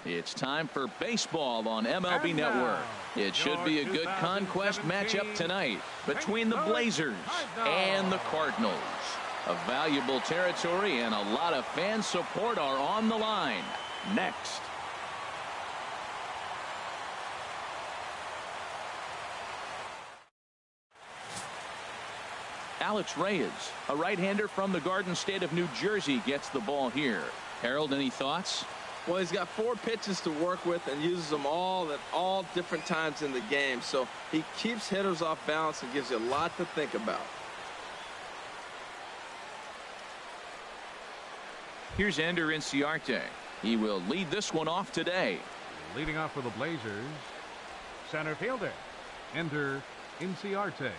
It's time for baseball on MLB Network. It should be a good conquest matchup tonight between the Blazers and the Cardinals. A valuable territory and a lot of fan support are on the line. Next. Alex Reyes, a right-hander from the Garden State of New Jersey, gets the ball here. Harold, any thoughts? Well, he's got 4 pitches to work with and uses them all at all different times in the game. So he keeps hitters off balance and gives you a lot to think about. Here's Ender Inciarte. He will lead this one off today. Leading off for the Blazers, center fielder, Ender Inciarte.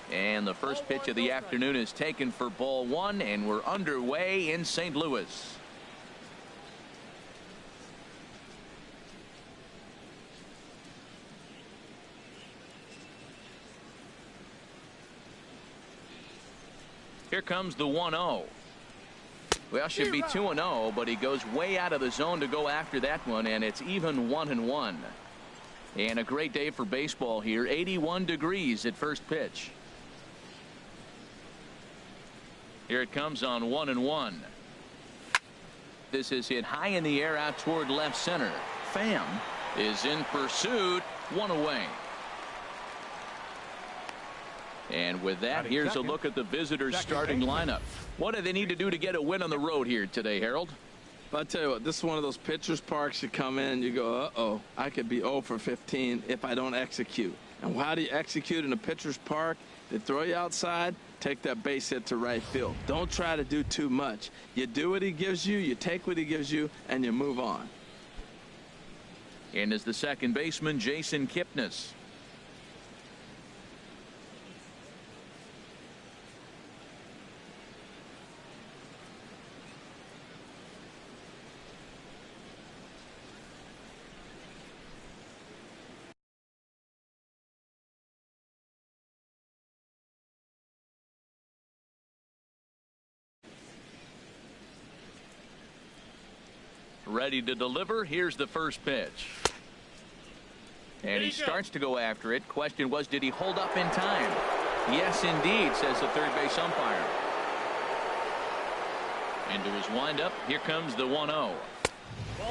And the first pitch of the afternoon is taken for ball 1, and we're underway in St. Louis. Here comes the 1-0. Well, should be 2-0, but he goes way out of the zone to go after that one, and it's even 1-1. And a great day for baseball here. 81 degrees at first pitch. Here it comes on 1-1. This is hit high in the air out toward left center. Pham is in pursuit. 1 away. And with that, here's a look at the visitors' starting lineup. What do they need to do to get a win on the road here today, Harold? But I'll tell you what, this is one of those pitchers' parks you come in and you go, uh-oh, I could be 0 for 15 if I don't execute. And how do you execute in a pitcher's park? They throw you outside, take that base hit to right field. Don't try to do too much. You do what he gives you, you take what he gives you, and you move on. And as the second baseman, Jason Kipnis. Ready to deliver. Here's the first pitch. And he starts to go after it. Question was, did he hold up in time? Yes, indeed, says the third base umpire. Into his windup. Here comes the 1-0.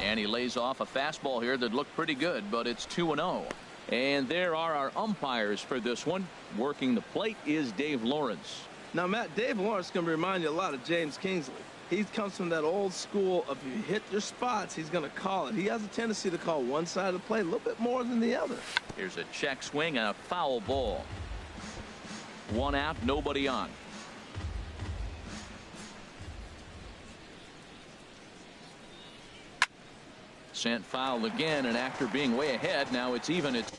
And he lays off a fastball here that looked pretty good, but it's 2-0. And there are our umpires for this one. Working the plate is Dave Lawrence. Now, Matt, Dave Lawrence is going to remind you a lot of James Kingsley. He comes from that old school of if you hit your spots, he's going to call it. He has a tendency to call one side of the plate a little bit more than the other. Here's a check swing and a foul ball. 1 out, nobody on. Sent foul again, and after being way ahead, now it's even at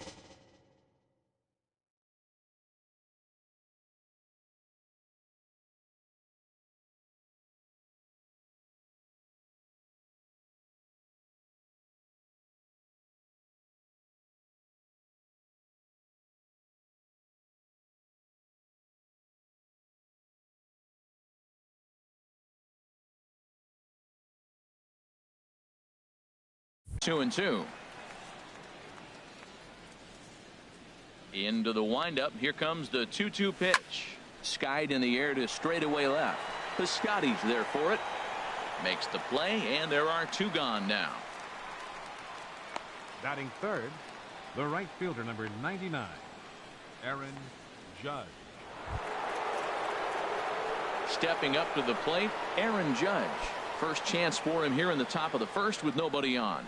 two and two. Into the windup. Here comes the 2-2 pitch. Skied in the air to straightaway left. Piscotty's there for it. Makes the play, and there are 2 gone now. Batting third, the right fielder, number 99, Aaron Judge. Stepping up to the plate, Aaron Judge. First chance for him here in the top of the first with nobody on.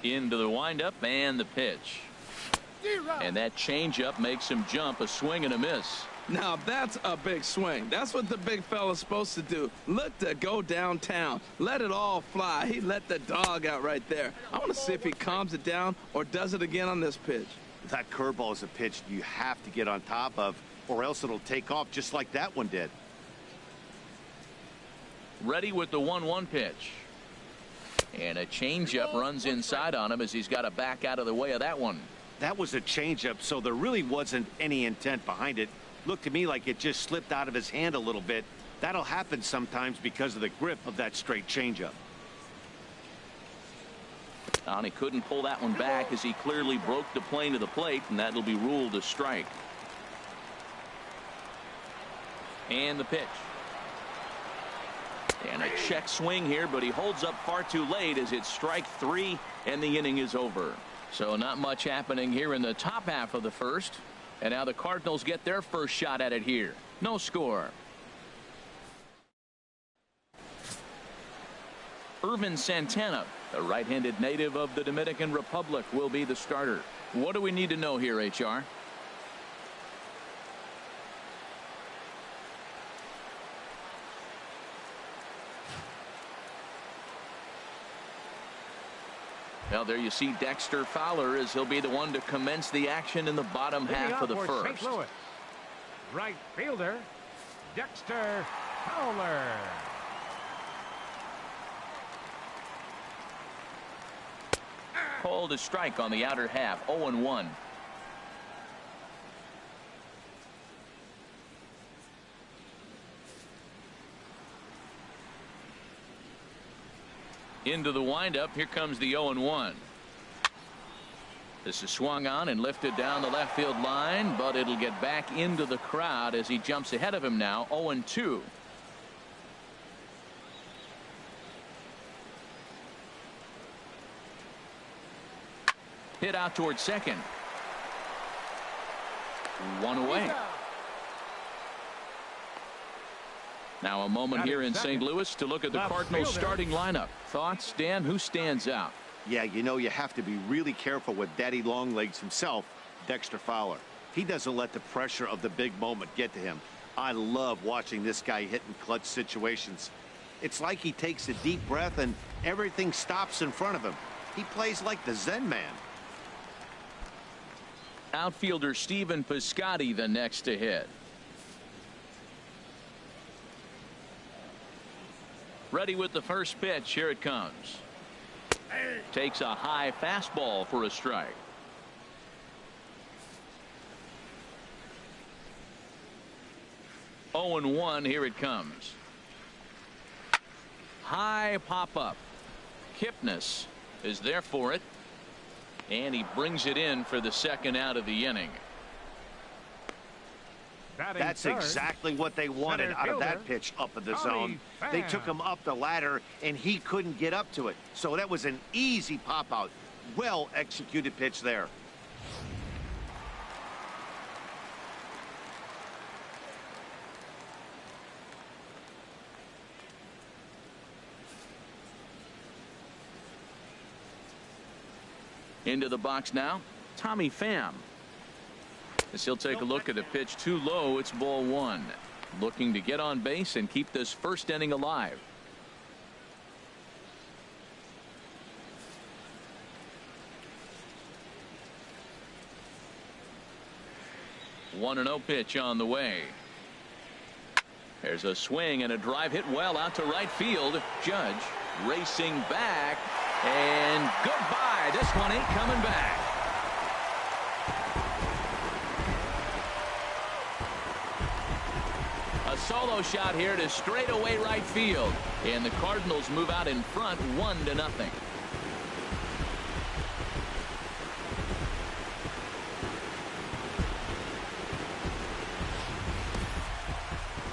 Into the windup and the pitch. And that changeup makes him jump. A swing and a miss. Now that's a big swing. That's what the big fella's supposed to do. Look to go downtown. Let it all fly. He let the dog out right there. I want to see if he calms it down or does it again on this pitch. That curveball is a pitch you have to get on top of, or else it'll take off just like that one did. Ready with the 1-1 pitch. And a changeup runs inside on him as he's got to back out of the way of that one. That was a changeup, so there really wasn't any intent behind it. Looked to me like it just slipped out of his hand a little bit. That'll happen sometimes because of the grip of that straight changeup. And he couldn't pull that one back as he clearly broke the plane to the plate, and that'll be ruled a strike. And the pitch. And a check swing here, but he holds up far too late as it's strike 3 and the inning is over. So not much happening here in the top half of the first. And now the Cardinals get their first shot at it here. No score. Irvin Santana, a right-handed native of the Dominican Republic, will be the starter. What do we need to know here, HR? Well, there you see Dexter Fowler as he'll be the one to commence the action in the bottom half of the first. St. Louis. Right fielder, Dexter Fowler. Called a strike on the outer half, 0-1. Into the windup. Here comes the 0-1. This is swung on and lifted down the left field line, but it'll get back into the crowd as he jumps ahead of him now, 0-2. Hit out towards second. One away. Now a moment here in St. Louis to look at the Cardinals starting lineup. Thoughts, Dan? Who stands out? Yeah, you know, you have to be really careful with Daddy Longlegs himself, Dexter Fowler. He doesn't let the pressure of the big moment get to him. I love watching this guy hit in clutch situations. It's like he takes a deep breath and everything stops in front of him. He plays like the Zen man. Outfielder Stephen Piscotty the next to hit. Ready with the first pitch. Here it comes. Takes a high fastball for a strike. Oh and 1. Here it comes. High pop up. Kipnis is there for it. And he brings it in for the second out of the inning. That's exactly what they wanted out of that pitch up in the zone. They took him up the ladder, and he couldn't get up to it. So that was an easy pop-out. Well-executed pitch there. Into the box now, Tommy Pham. As he'll take a look at the pitch too low, it's ball 1. Looking to get on base and keep this first inning alive. One and 0 pitch on the way. There's a swing and a drive hit well out to right field. Judge racing back, and goodbye. This one ain't coming back. A solo shot here to straightaway right field, and the Cardinals move out in front 1-0.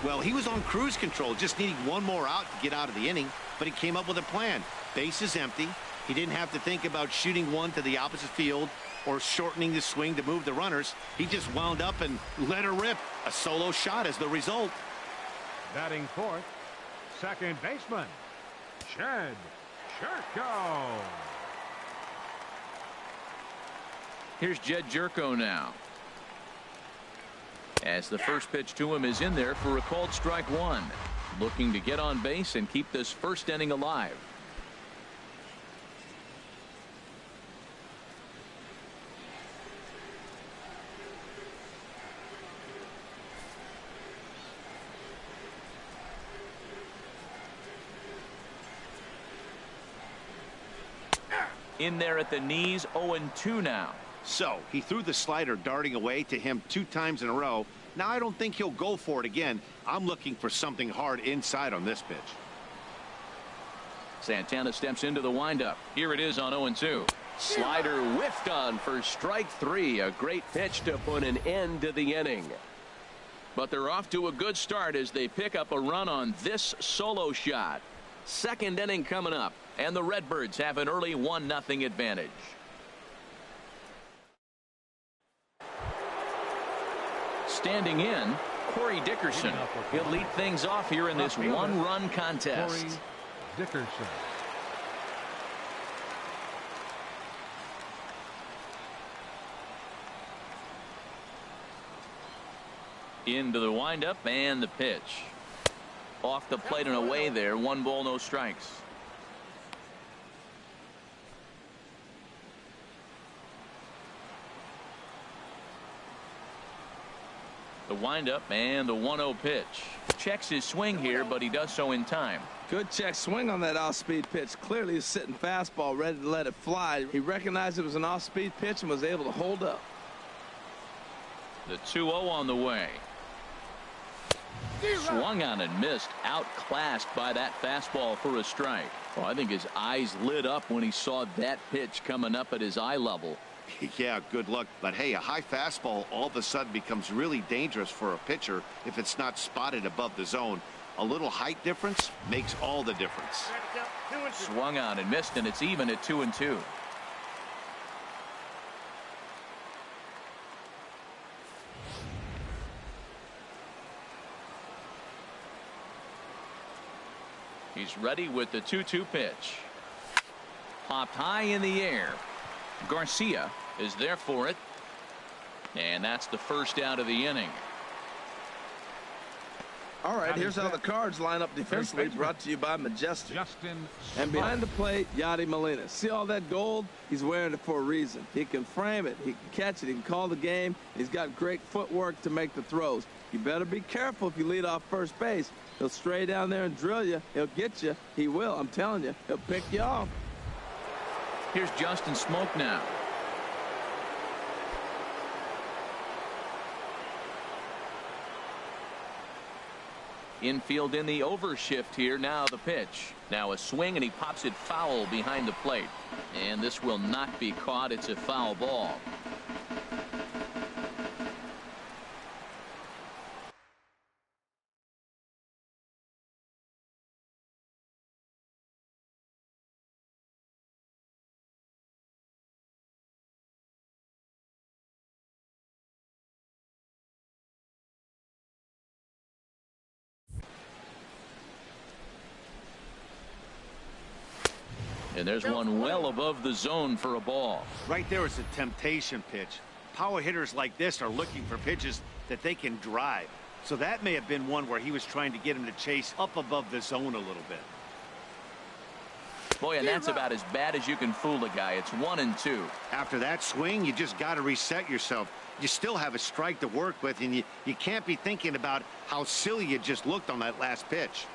Well, he was on cruise control, just needing one more out to get out of the inning, but he came up with a plan. Base is empty. He didn't have to think about shooting one to the opposite field or shortening the swing to move the runners. He just wound up and let her rip. A solo shot is the result. Batting fourth, second baseman, Chad Jerko. Here's Jed Jerko now. As the first pitch to him is in there for a called strike 1. Looking to get on base and keep this first inning alive. In there at the knees, 0-2 now. So he threw the slider darting away to him 2 times in a row, Now, I don't think he'll go for it again. I'm looking for something hard inside on this pitch. Santana steps into the windup. Here it is on 0-2. Slider whiffed on for strike 3. A great pitch to put an end to the inning. But they're off to a good start as they pick up a run on this solo shot. Second inning coming up, and the Redbirds have an early 1-0 advantage. Standing in, Corey Dickerson. He'll lead things off here in this one-run contest. Corey Dickerson. Into the windup and the pitch. Off the plate and away there. 1 ball, no strikes. The windup and the 1-0 pitch. Checks his swing here, but he does so in time. Good check swing on that off-speed pitch. Clearly a sitting fastball ready to let it fly. He recognized it was an off-speed pitch and was able to hold up. The 2-0 on the way. Swung on and missed. Outclassed by that fastball for a strike. Well, I think his eyes lit up when he saw that pitch coming up at his eye level. Yeah, good luck. But hey, a high fastball all of a sudden becomes really dangerous for a pitcher if it's not spotted above the zone. A little height difference makes all the difference. Swung on and missed, and it's even at 2-2. He's ready with the 2-2 pitch. Popped high in the air. Garcia is there for it. And that's the first out of the inning. All right, here's how the Cards line up defensively, brought to you by Majestic. And behind the plate, Yadi Molina. See all that gold? He's wearing it for a reason. He can frame it, he can catch it, he can call the game. He's got great footwork to make the throws. You better be careful if you lead off first base. He'll stray down there and drill you. He'll get you. He will, I'm telling you. He'll pick you off. Here's Justin Smoke now. Infield in the overshift here. Now the pitch. Now a swing, and he pops it foul behind the plate. And this will not be caught. It's a foul ball. And there's one well above the zone for a ball. Right there is a temptation pitch. Power hitters like this are looking for pitches that they can drive. So that may have been one where he was trying to get him to chase up above the zone a little bit. Boy, and that's about as bad as you can fool a guy. It's 1-2. After that swing, you just got to reset yourself. You still have a strike to work with, and you can't be thinking about how silly you just looked on that last pitch.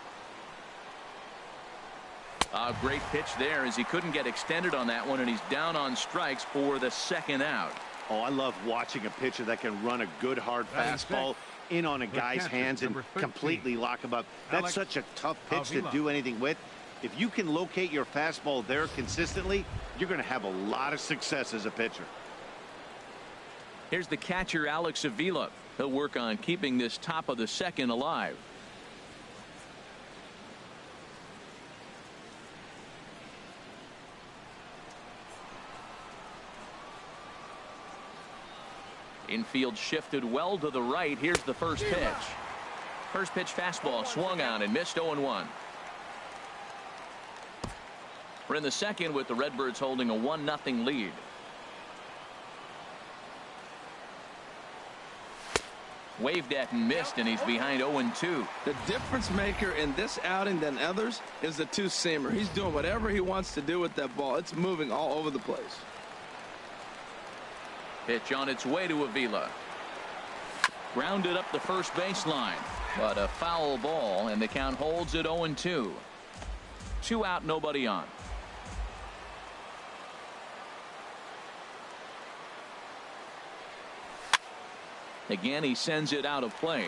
A great pitch there as he couldn't get extended on that one, and he's down on strikes for the second out. Oh, I love watching a pitcher that can run a good hard fastball in on a guy's hands and completely lock him up. That's such a tough pitch to do anything with. If you can locate your fastball there consistently, you're going to have a lot of success as a pitcher. Here's the catcher, Alex Avila. He'll work on keeping this top of the second alive. Infield shifted well to the right. Here's the first pitch. First pitch fastball swung on and missed. 0-1. We're in the second with the Redbirds holding a 1-0 lead. Waved at and missed, and he's behind 0-2. The difference maker in this outing than others is the two-seamer. He's doing whatever he wants to do with that ball. It's moving all over the place. Pitch on its way to Avila. Grounded up the first baseline, but a foul ball, and the count holds at 0-2. 2 out, nobody on. Again, he sends it out of play.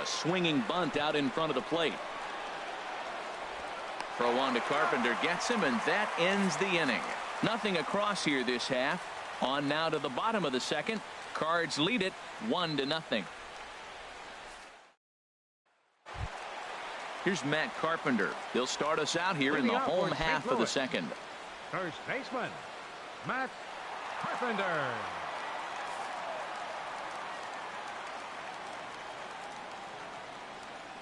A swinging bunt out in front of the plate. Throw on to Carpenter, gets him, and that ends the inning. Nothing across here this half. On now to the bottom of the second. Cards lead it 1-0. Here's Matt Carpenter. He'll start us out here in the home half of the second. First baseman, Matt Carpenter.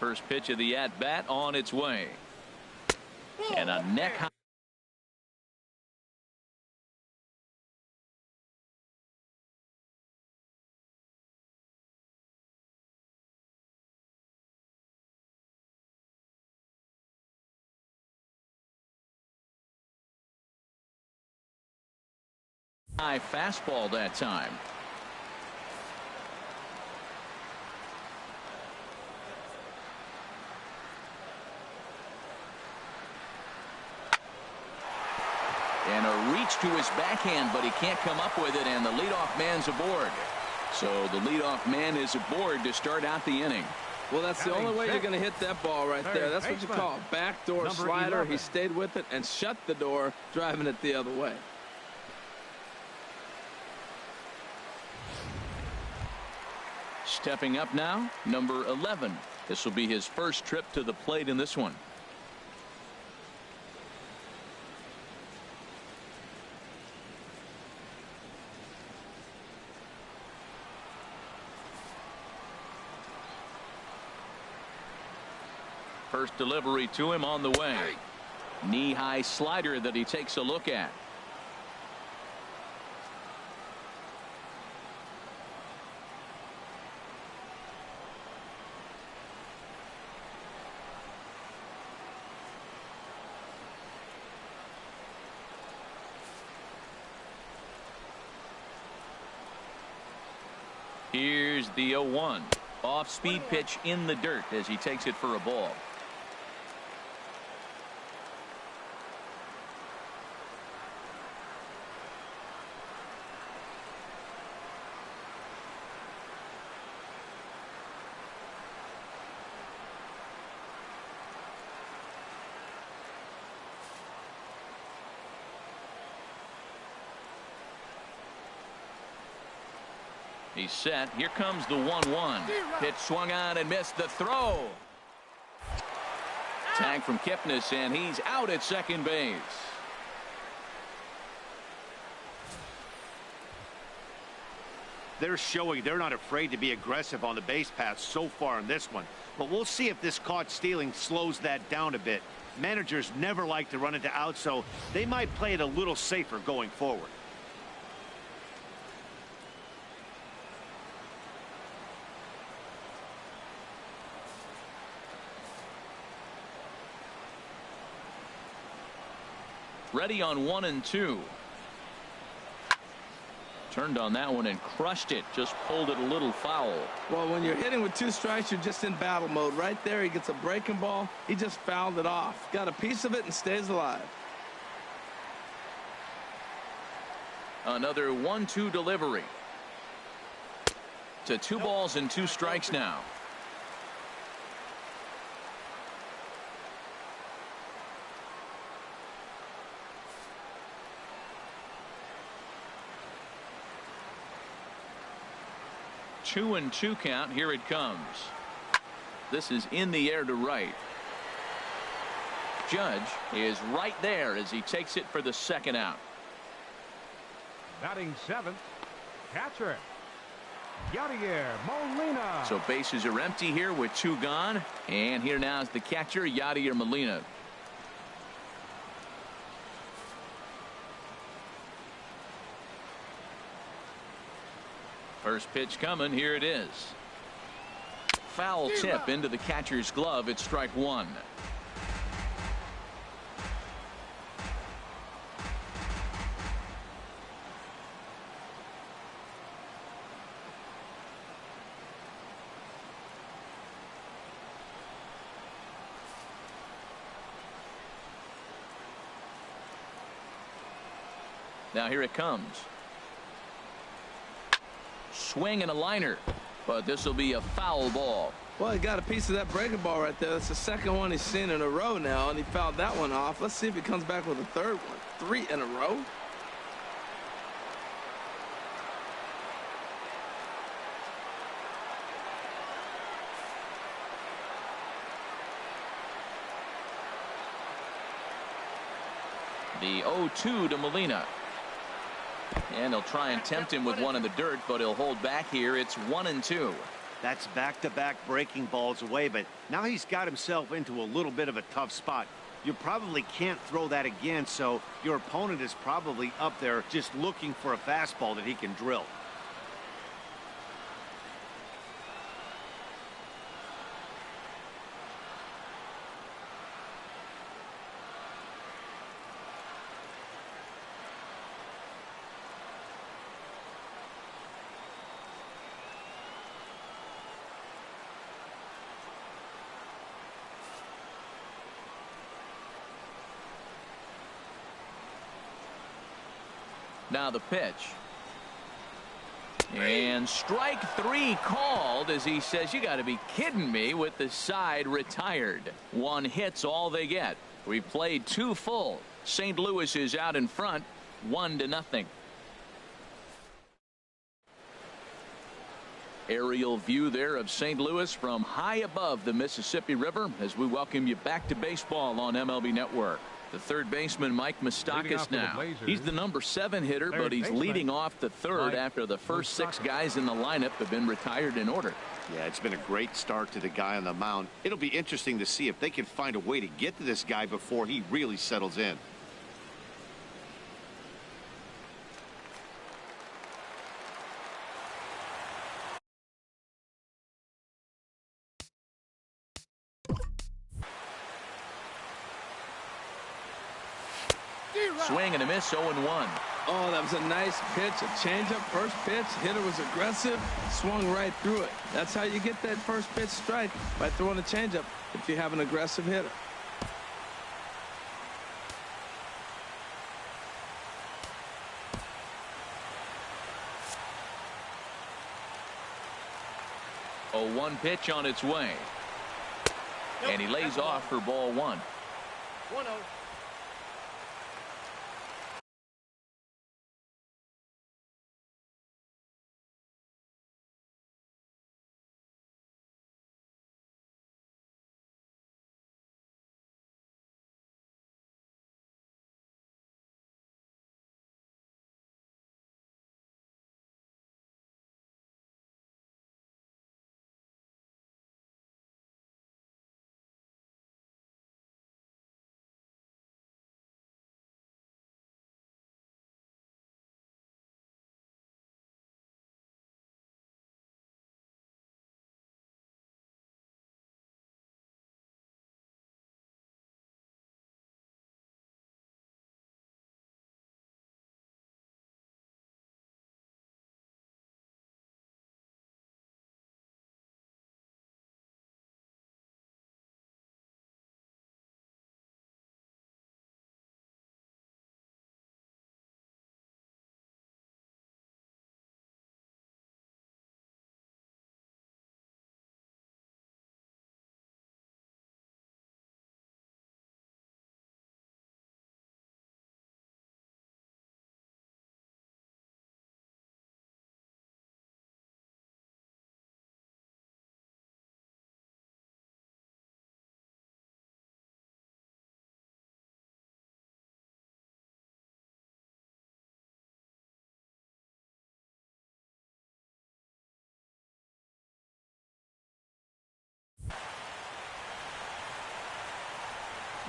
First pitch of the at-bat on its way. And a neck high fastball that time. And a reach to his backhand, but he can't come up with it, and the leadoff man's aboard. So the leadoff man is aboard to start out the inning. Well, that's the only way you're going to hit that ball right there. That's what you call a backdoor slider. He stayed with it and shut the door, driving it the other way. Stepping up now, number 11. This will be his first trip to the plate in this one. First delivery to him on the way. Knee-high slider that he takes a look at. Here's the 0-1. Off-speed pitch in the dirt as he takes it for a ball. He's set. Here comes the 1-1. Pitch swung on and missed the throw. Tag from Kipnis, and he's out at second base. They're showing they're not afraid to be aggressive on the base paths so far in this one. But we'll see if this caught stealing slows that down a bit. Managers never like to run into outs, so they might play it a little safer going forward. Ready on 1-2. Turned on that one and crushed it. Just pulled it a little foul. Well, when you're hitting with 2 strikes, you're just in battle mode. Right there, he gets a breaking ball. He just fouled it off. Got a piece of it and stays alive. Another 1-2 delivery. To 2 balls and 2 strikes now. Two and 2 count. Here it comes. This is in the air to right. Judge is right there as he takes it for the second out. Batting 7th, catcher Yadier Molina. So bases are empty here with 2 gone, and here now is the catcher Yadier Molina. First pitch coming. Here it is. Foul tip into the catcher's glove. It's strike 1. Now here it comes. Swing and a liner, but this will be a foul ball. Well, he got a piece of that breaking ball right there. That's the second one he's seen in a row now, and he fouled that one off. Let's see if he comes back with a third one. 3 in a row. The 0-2 to Molina. And he'll try and tempt him with one in the dirt, but he'll hold back here. It's 1-2. That's back-to-back breaking balls away, but now he's got himself into a little bit of a tough spot. You probably can't throw that again, so your opponent is probably up there just looking for a fastball that he can drill. Now the pitch. And strike 3 called as he says, you got to be kidding me, with the side retired. 1 hit's all they get. We played 2 full. St. Louis is out in front, 1-0. Aerial view there of St. Louis from high above the Mississippi River as we welcome you back to baseball on MLB Network. The third baseman, Mike Moustakas, now. He's the number 7 hitter, but he's leading off the third after the first 6 guys in the lineup have been retired in order. Yeah, it's been a great start to the guy on the mound. It'll be interesting to see if they can find a way to get to this guy before he really settles in. Swing and a miss, 0-1. Oh, that was a nice pitch, a changeup, first pitch. Hitter was aggressive, swung right through it. That's how you get that first pitch strike, by throwing a changeup if you have an aggressive hitter. A 1 pitch on its way. And he lays off for ball 1. 1-0.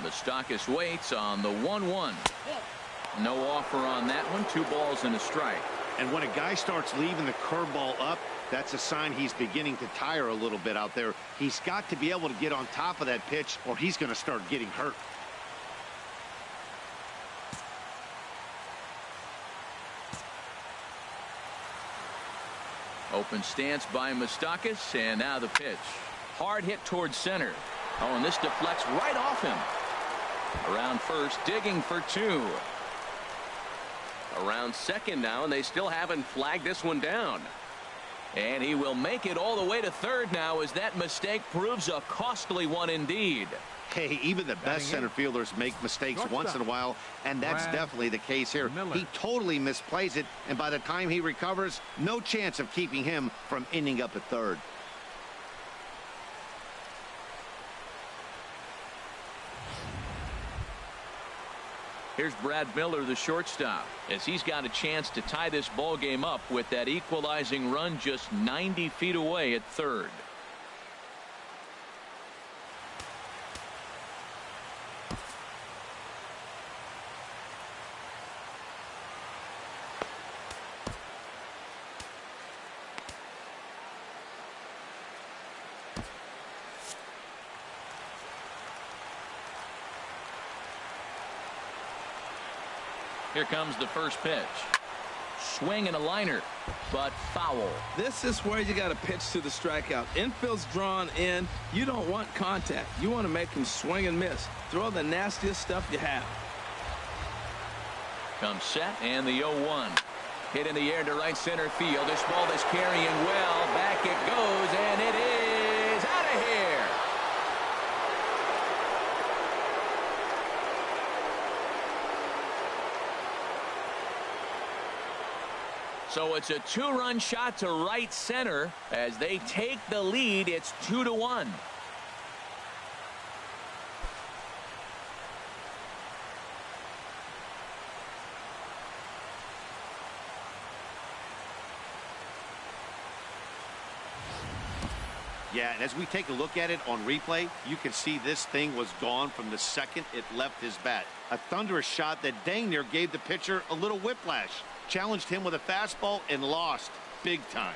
Moustakas waits on the 1-1. No offer on that one. 2 balls and a strike. And when a guy starts leaving the curveball up, that's a sign he's beginning to tire a little bit out there. He's got to be able to get on top of that pitch, or he's going to start getting hurt. Open stance by Moustakas, and now the pitch. Hard hit towards center. Oh, and this deflects right off him. Around first, digging for 2. Around second now, and they still haven't flagged this one down. And he will make it all the way to third now as that mistake proves a costly one indeed. Hey, even the best center fielders make mistakes once in a while, and that's definitely the case here. He totally misplays it, and by the time he recovers, no chance of keeping him from ending up at third. Here's Brad Miller, the shortstop, as he's got a chance to tie this ball game up with that equalizing run just 90 feet away at third. Here comes the first pitch. Swing and a liner, but foul. This is where you got to pitch to the strikeout. Infield's drawn in. You don't want contact. You want to make him swing and miss. Throw the nastiest stuff you have. Comes set, and the 0-1. Hit in the air to right center field. This ball is carrying well. Back it goes, and it is out of here. So it's a two-run shot to right center. As they take the lead, it's 2-1. Yeah, and as we take a look at it on replay, you can see this thing was gone from the second it left his bat. A thunderous shot that dang near gave the pitcher a little whiplash. Challenged him with a fastball and lost big time.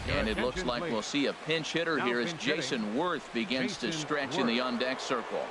And it looks like we'll see a pinch hitter here as Jason Worth begins to stretch in the on-deck circle.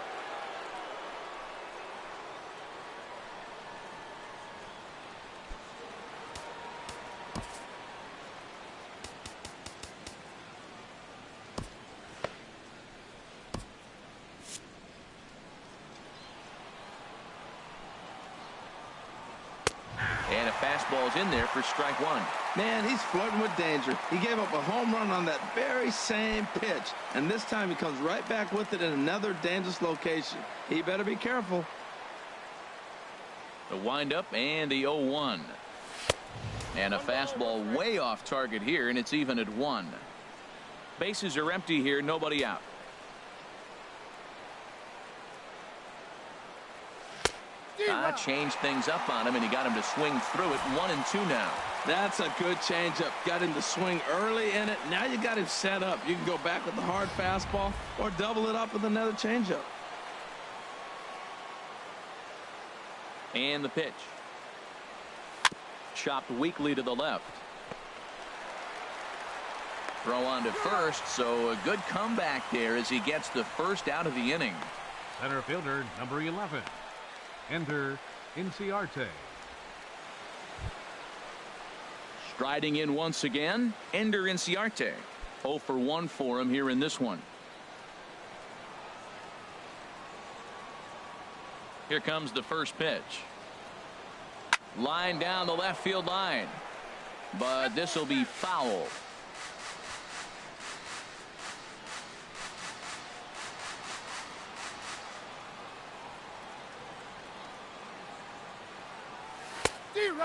And a fastball's in there for strike one. Man, he's flirting with danger. He gave up a home run on that very same pitch, and this time he comes right back with it in another dangerous location. He better be careful. The windup and the 0-1. And a fastball way off target here, and it's even at 1. Bases are empty here, nobody out. Changed things up on him, and he got him to swing through it. 1-2 now. That's a good changeup. Got him to swing early in it. Now you got him set up. You can go back with the hard fastball or double it up with another changeup. And the pitch. Chopped weakly to the left. Throw on to first, so a good comeback there as he gets the first out of the inning. Center fielder number 11. Enter Inciarte. Striding in once again, Ender Inciarte. 0 for 1 for him here in this one. Here comes the first pitch. Line down the left field line, but this will be foul.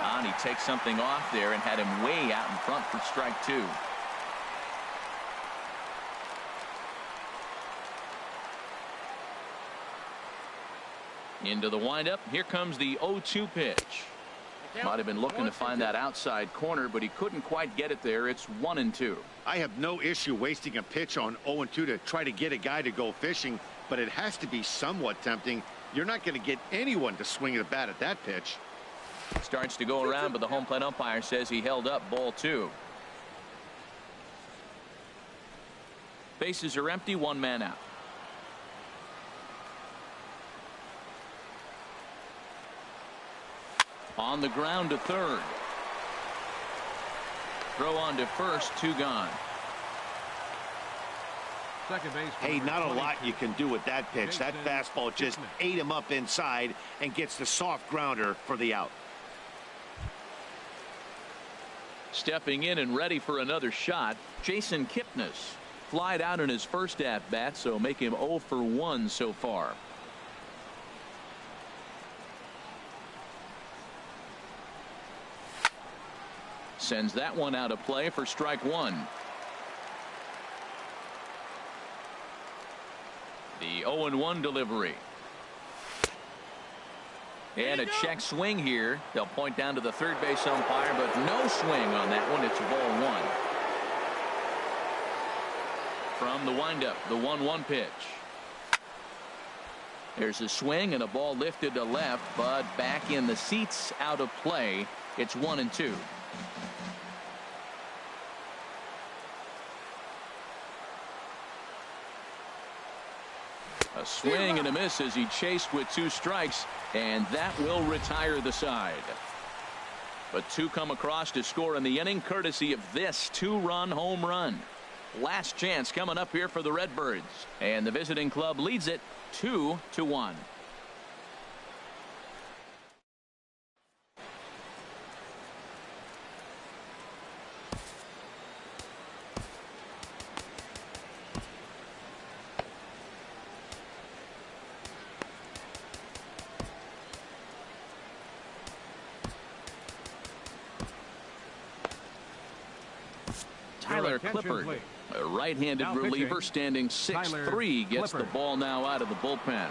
And he takes something off there and had him way out in front for strike 2. Into the windup. Here comes the 0-2 pitch. Might have been looking to find that outside corner, but he couldn't quite get it there. It's 1-2. I have no issue wasting a pitch on 0-2 to try to get a guy to go fishing, but it has to be somewhat tempting. You're not going to get anyone to swing at a bat at that pitch. Starts to go around, but the home plate umpire says he held up ball 2. Bases are empty, 1 man out. On the ground to third. Throw on to first, 2 gone. second base. Hey, not a lot you can do with that pitch. That fastball just ate him up inside and gets the soft grounder for the out. Stepping in and ready for another shot, Jason Kipnis. Flied out in his first at-bat, so make him 0 for 1 so far. Sends that one out of play for strike one. The 0-1 delivery. And a check swing here. They'll point down to the third base umpire, but no swing on that one. It's ball one. From the windup, the 1-1 pitch. There's a swing and a ball lifted to left, but back in the seats, out of play. It's 1-2. A swing and a miss as he chased with 2 strikes, and that will retire the side. But 2 come across to score in the inning, courtesy of this 2-run home run. Last chance coming up here for the Redbirds, and the visiting club leads it 2-1. Tyler Clippard, a right-handed reliever, standing 6'3", gets the ball now out of the bullpen.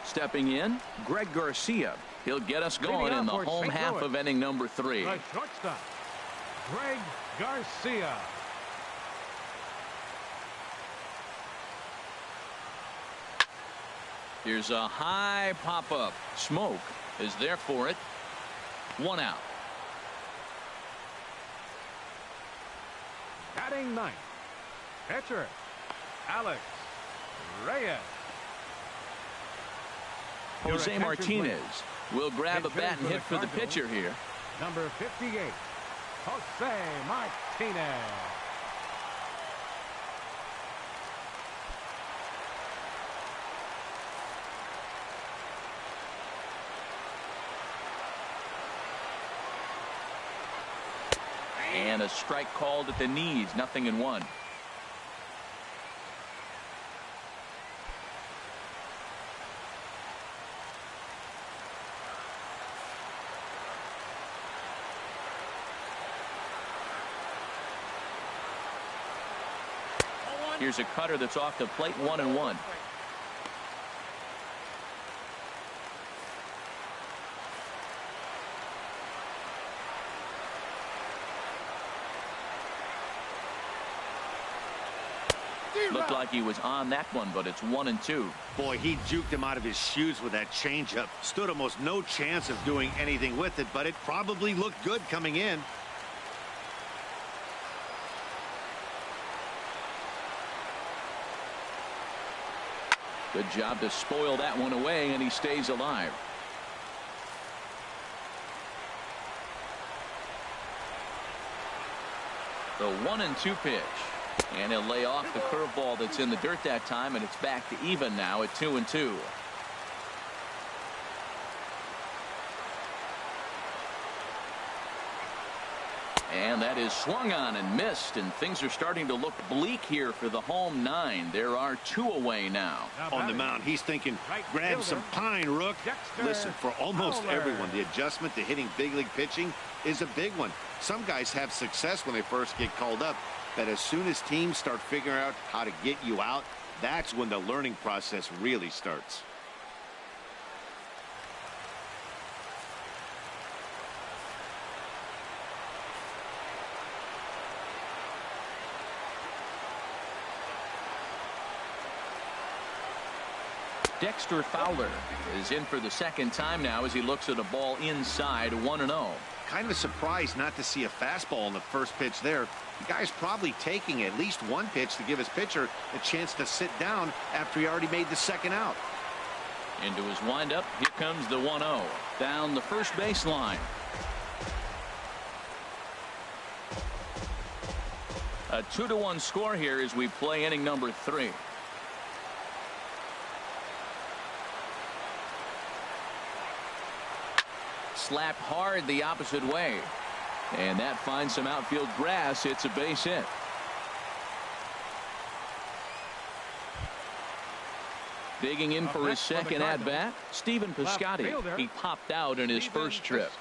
Stepping in, Greg Garcia. He'll get us going in the home half of inning number 3. The shortstop, Greg Garcia. Here's a high pop-up. Smoke is there for it. 1 out. Batting ninth, pitcher Alex Reyes. Jose Martinez will grab a bat and hit for the pitcher here. Number 58, Jose Martinez. And a strike called at the knees. 0-1. Here's a cutter that's off the plate. 1-1. Looked like he was on that one, but it's 1-2. Boy, he juked him out of his shoes with that changeup. Stood almost no chance of doing anything with it, but it probably looked good coming in. Good job to spoil that one away, and he stays alive. The 1-2 pitch. And he'll lay off the curveball that's in the dirt that time, and it's back to even now at 2-2. And that is swung on and missed, and things are starting to look bleak here for the home 9. There are 2 away now. On the mound, he's thinking, grab some pine, Rook. Listen, for almost everyone, the adjustment to hitting big league pitching is a big one. Some guys have success when they first get called up, but as soon as teams start figuring out how to get you out, that's when the learning process really starts. Dexter Fowler is in for the second time now as he looks at a ball inside. 1-0. Kind of surprised not to see a fastball on the first pitch there. The guy's probably taking at least one pitch to give his pitcher a chance to sit down after he already made the second out. Into his windup. Here comes the 1-0 down the first baseline. A 2-1 score here as we play inning number 3. Slapped hard the opposite way, and that finds some outfield grass. It's a base hit. Digging in for his second at bat, Stephen Piscotty. He popped out in his first trip.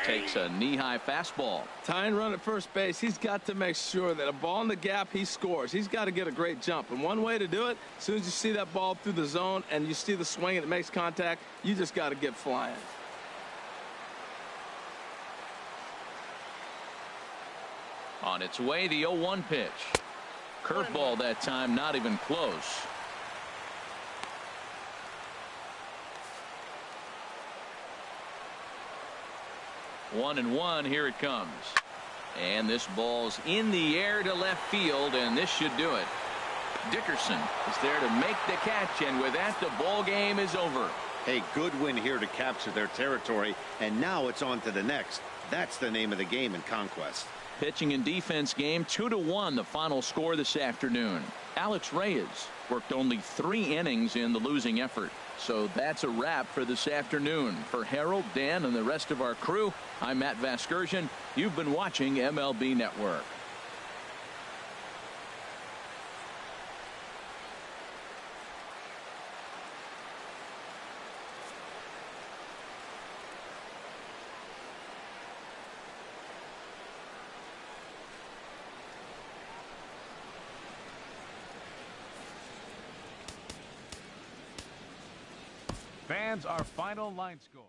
Takes a knee-high fastball. Tying run at first base. He's got to make sure that a ball in the gap, he scores. He's got to get a great jump. And one way to do it, as soon as you see that ball through the zone and you see the swing and it makes contact, you just got to get flying. On its way, the 0-1 pitch. Curveball that time, not even close. One and one, here it comes. And this ball's in the air to left field, and this should do it. Dickerson is there to make the catch, and with that, the ball game is over. Hey, good win here to capture their territory, and now it's on to the next. That's the name of the game in Conquest. Pitching and defense game, 2-1 the final score this afternoon. Alex Reyes worked only 3 innings in the losing effort. So that's a wrap for this afternoon. For Harold, Dan, and the rest of our crew, I'm Matt Vasgersian. You've been watching MLB Network. Fans, our final line score.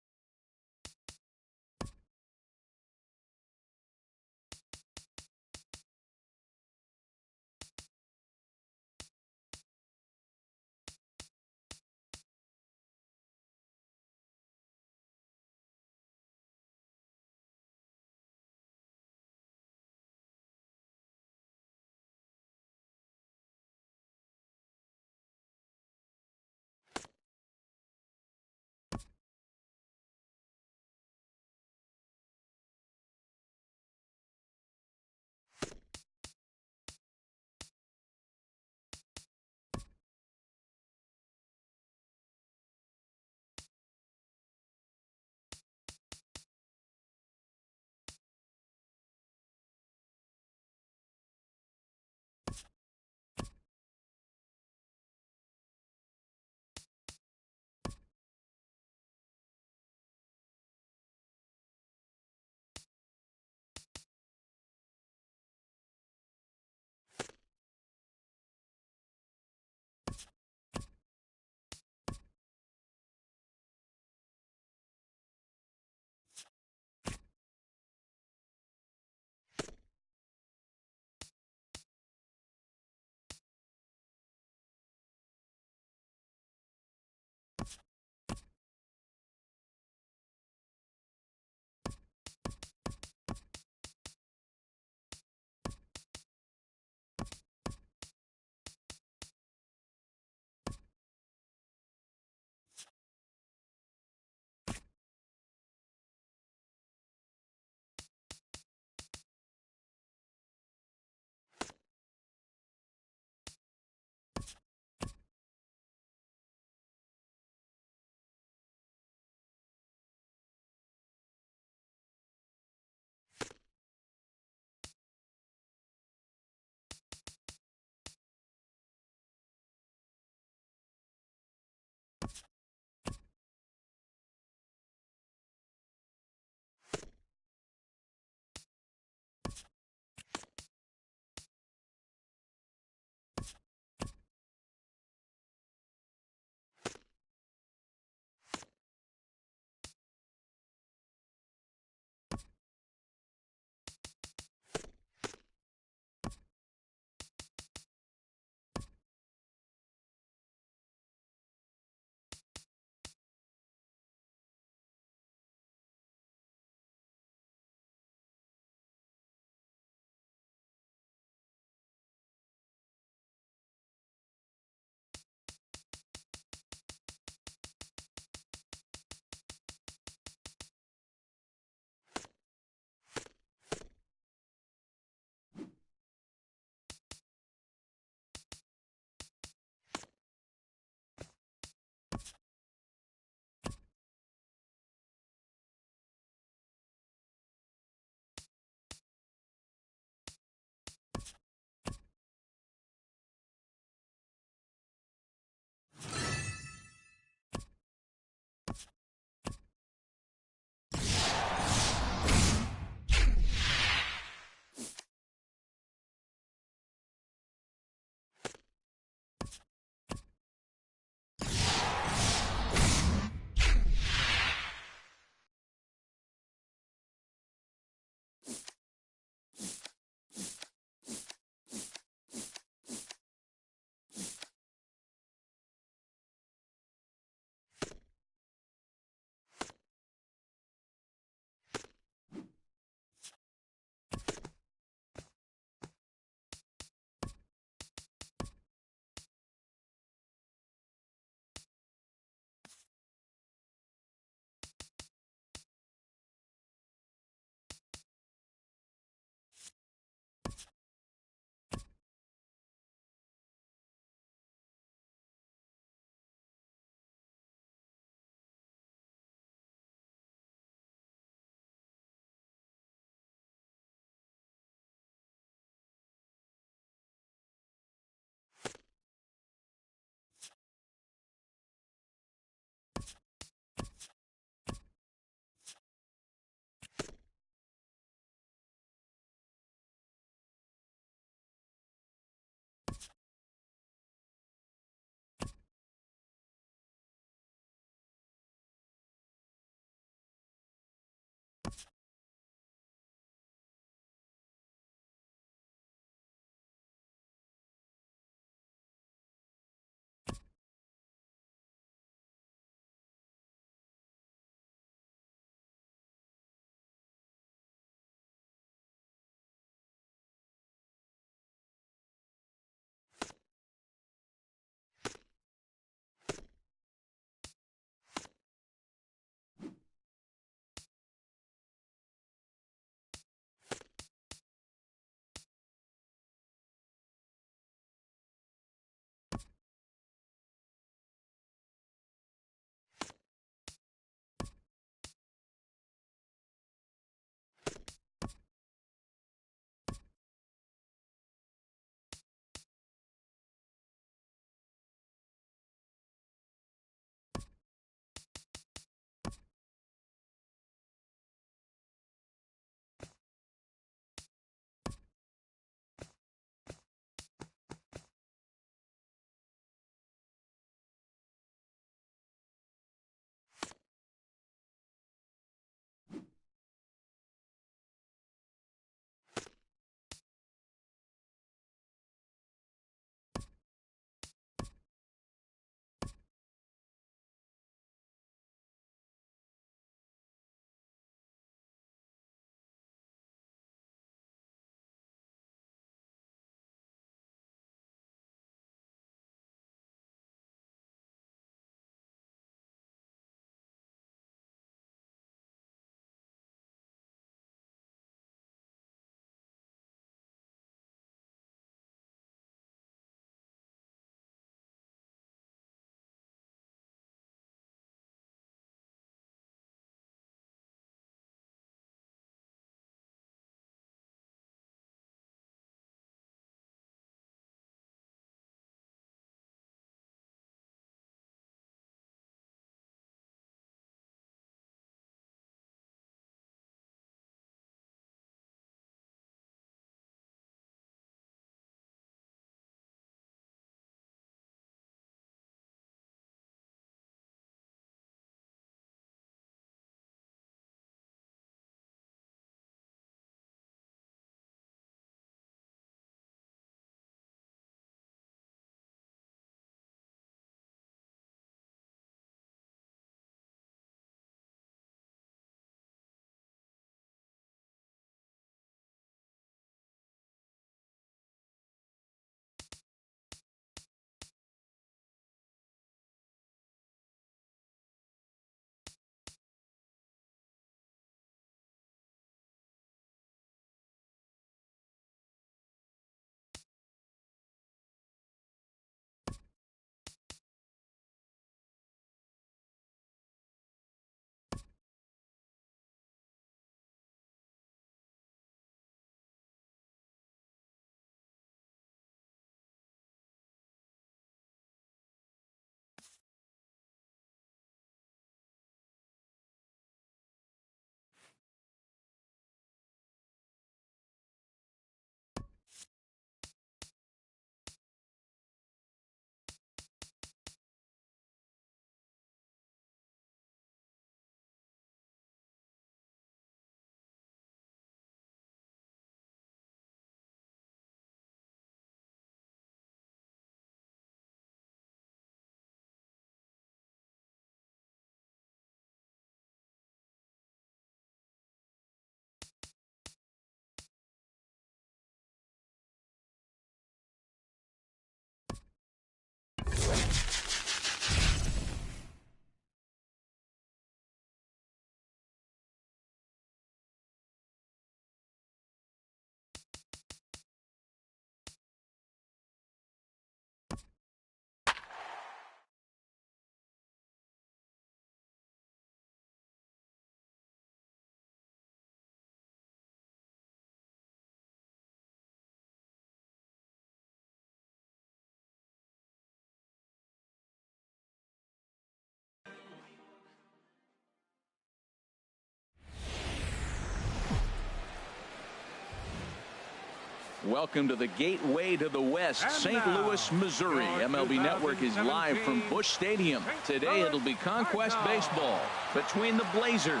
Welcome to the gateway to the West, St. Louis, Missouri. MLB Network is live from Busch Stadium. Today it'll be Conquest Baseball between the Blazers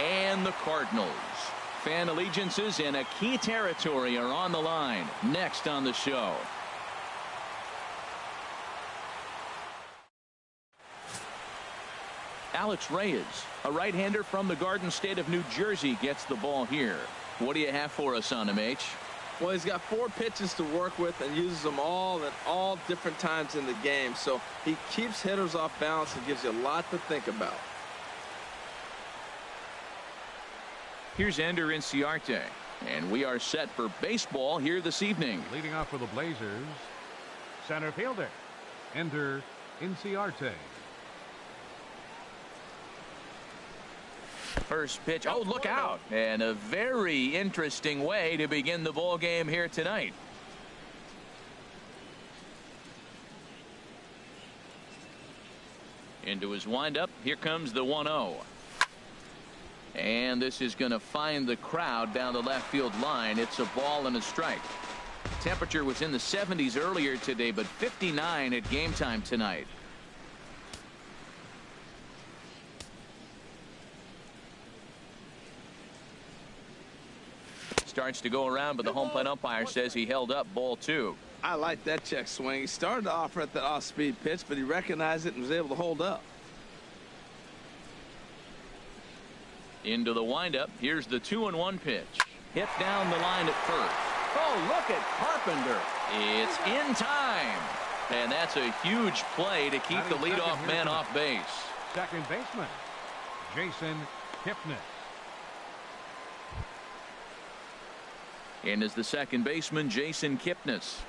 and the Cardinals. Fan allegiances in a key territory are on the line. Next on the show. Alex Reyes, a right-hander from the Garden State of New Jersey, gets the ball here. What do you have for us on him, H? Well, he's got 4 pitches to work with and uses them all at all different times in the game. So he keeps hitters off balance and gives you a lot to think about. Here's Ender Inciarte, and we are set for baseball here this evening. Leading off for the Blazers, center fielder, Ender Inciarte. First pitch. Oh, look out. And a very interesting way to begin the ball game here tonight. Into his windup. Here comes the 1-0. And this is going to find the crowd down the left field line. It's a ball and a strike. Temperature was in the 70s earlier today, but 59 at game time tonight. Starts to go around, but the home plate umpire says he held up ball 2. I like that check swing. He started off at the off-speed pitch, but he recognized it and was able to hold up. Into the windup. Here's the 2-1 pitch. Hit down the line at first. Oh, look at Carpenter. It's in time. And that's a huge play to keep the leadoff man off base. Second baseman, Jason Kipnis. And is the second baseman, Jason Kipnis.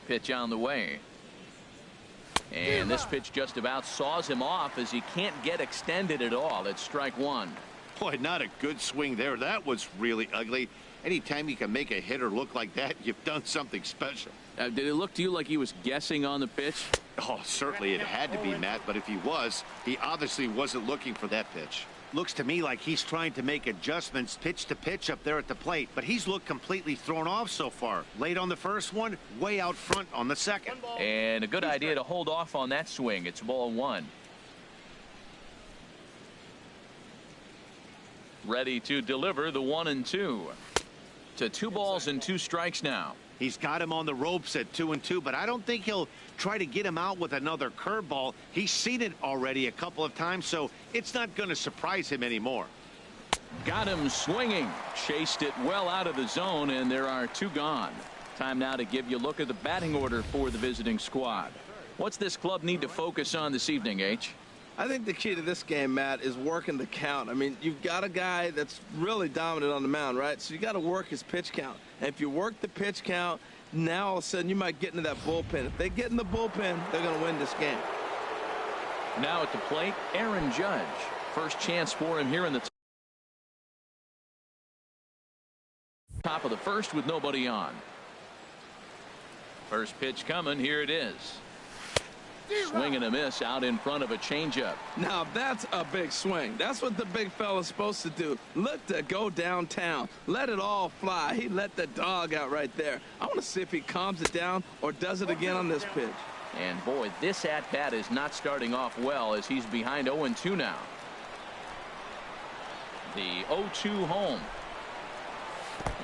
Pitch on the way. And this pitch just about saws him off as he can't get extended at all. It's strike 1. Boy, not a good swing there. That was really ugly. Anytime you can make a hitter look like that, you've done something special. Did it look to you like he was guessing on the pitch? Oh, certainly it had to be, Matt, but if he was, he obviously wasn't looking for that pitch. Looks to me like he's trying to make adjustments pitch to pitch up there at the plate, but he's looked completely thrown off so far. Late on the first one, way out front on the second. And a good idea to hold off on that swing. It's ball 1. Ready to deliver the 1-2. To 2 balls and 2 strikes now. He's got him on the ropes at 2-2, but I don't think he'll try to get him out with another curveball. He's seen it already a couple of times, so it's not going to surprise him anymore. Got him swinging. Chased it well out of the zone, and there are 2 gone. Time now to give you a look at the batting order for the visiting squad. What's this club need to focus on this evening, H? I think the key to this game, Matt, is working the count. I mean, you've got a guy that's really dominant on the mound, right? So you got to work his pitch count. And if you work the pitch count, now all of a sudden you might get into that bullpen. If they get in the bullpen, they're going to win this game. Now at the plate, Aaron Judge. First chance for him here in the top of the first with nobody on. First pitch coming. Here it is. Swing and a miss out in front of a changeup. Now that's a big swing. That's what the big fella's supposed to do. Look to go downtown. Let it all fly. He let the dog out right there. I want to see if he calms it down or does it again on this pitch. And boy, this at-bat is not starting off well as he's behind 0-2 now. The 0-2 home.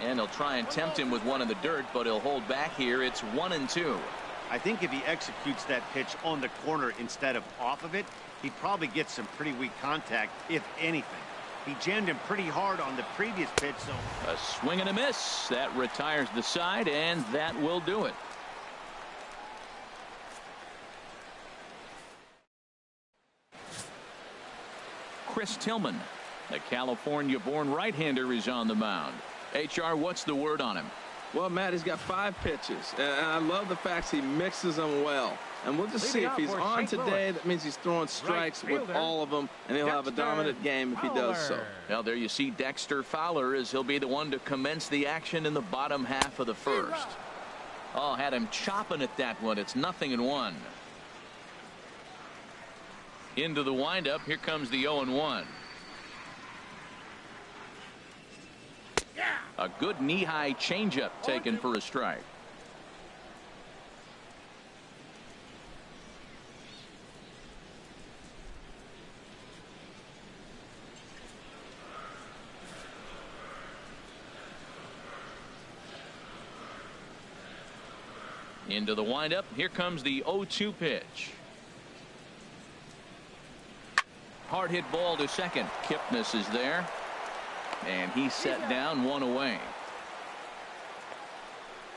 And he'll try and tempt him with one in the dirt, but he'll hold back here. It's 1-2. I think if he executes that pitch on the corner instead of off of it, he probably gets some pretty weak contact, if anything. He jammed him pretty hard on the previous pitch, so. A swing and a miss. That retires the side, and that will do it. Chris Tillman, the California-born right-hander, is on the mound. HR, what's the word on him? Well, Matt, he's got 5 pitches, and I love the fact he mixes them well. And we'll just see if he's on today. That means he's throwing strikes with all of them, and he'll have a dominant game if he does so. Well, there you see Dexter Fowler, as he'll be the one to commence the action in the bottom half of the first. Oh, had him chopping at that one. It's 0-1. Into the windup. Here comes the 0-1. A good knee-high changeup taken for a strike. Into the windup. Here comes the 0-2 pitch. Hard hit ball to second. Kipnis is there. And he's set down, 1 away.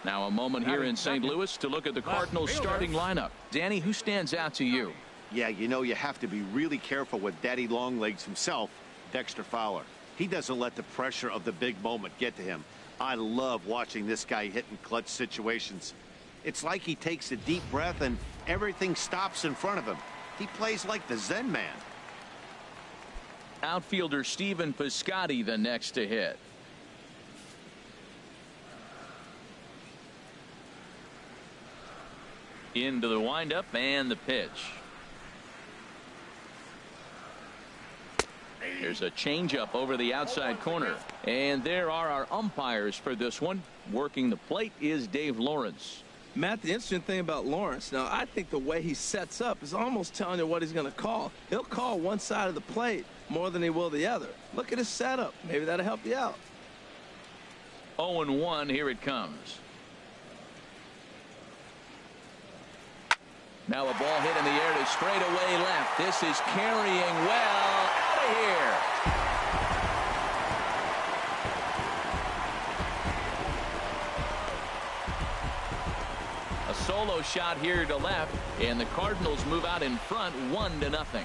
Now a moment here in St. Louis to look at the Cardinals starting lineup. Danny, who stands out to you? Yeah, you know, you have to be really careful with Daddy Longlegs himself, Dexter Fowler. He doesn't let the pressure of the big moment get to him. I love watching this guy hit in clutch situations. It's like he takes a deep breath and everything stops in front of him. He plays like the Zen man. Outfielder Stephen Piscotty the next to hit. Into the windup and the pitch. There's a changeup over the outside corner. And there are our umpires for this one. Working the plate is Dave Lawrence. Matt, the interesting thing about Lawrence, now I think the way he sets up is almost telling you what he's going to call. He'll call one side of the plate more than he will the other. Look at his setup. Maybe that'll help you out. 0-1. Here it comes. Now a ball hit in the air to straightaway left. This is carrying well out of here. A solo shot here to left, and the Cardinals move out in front 1-0.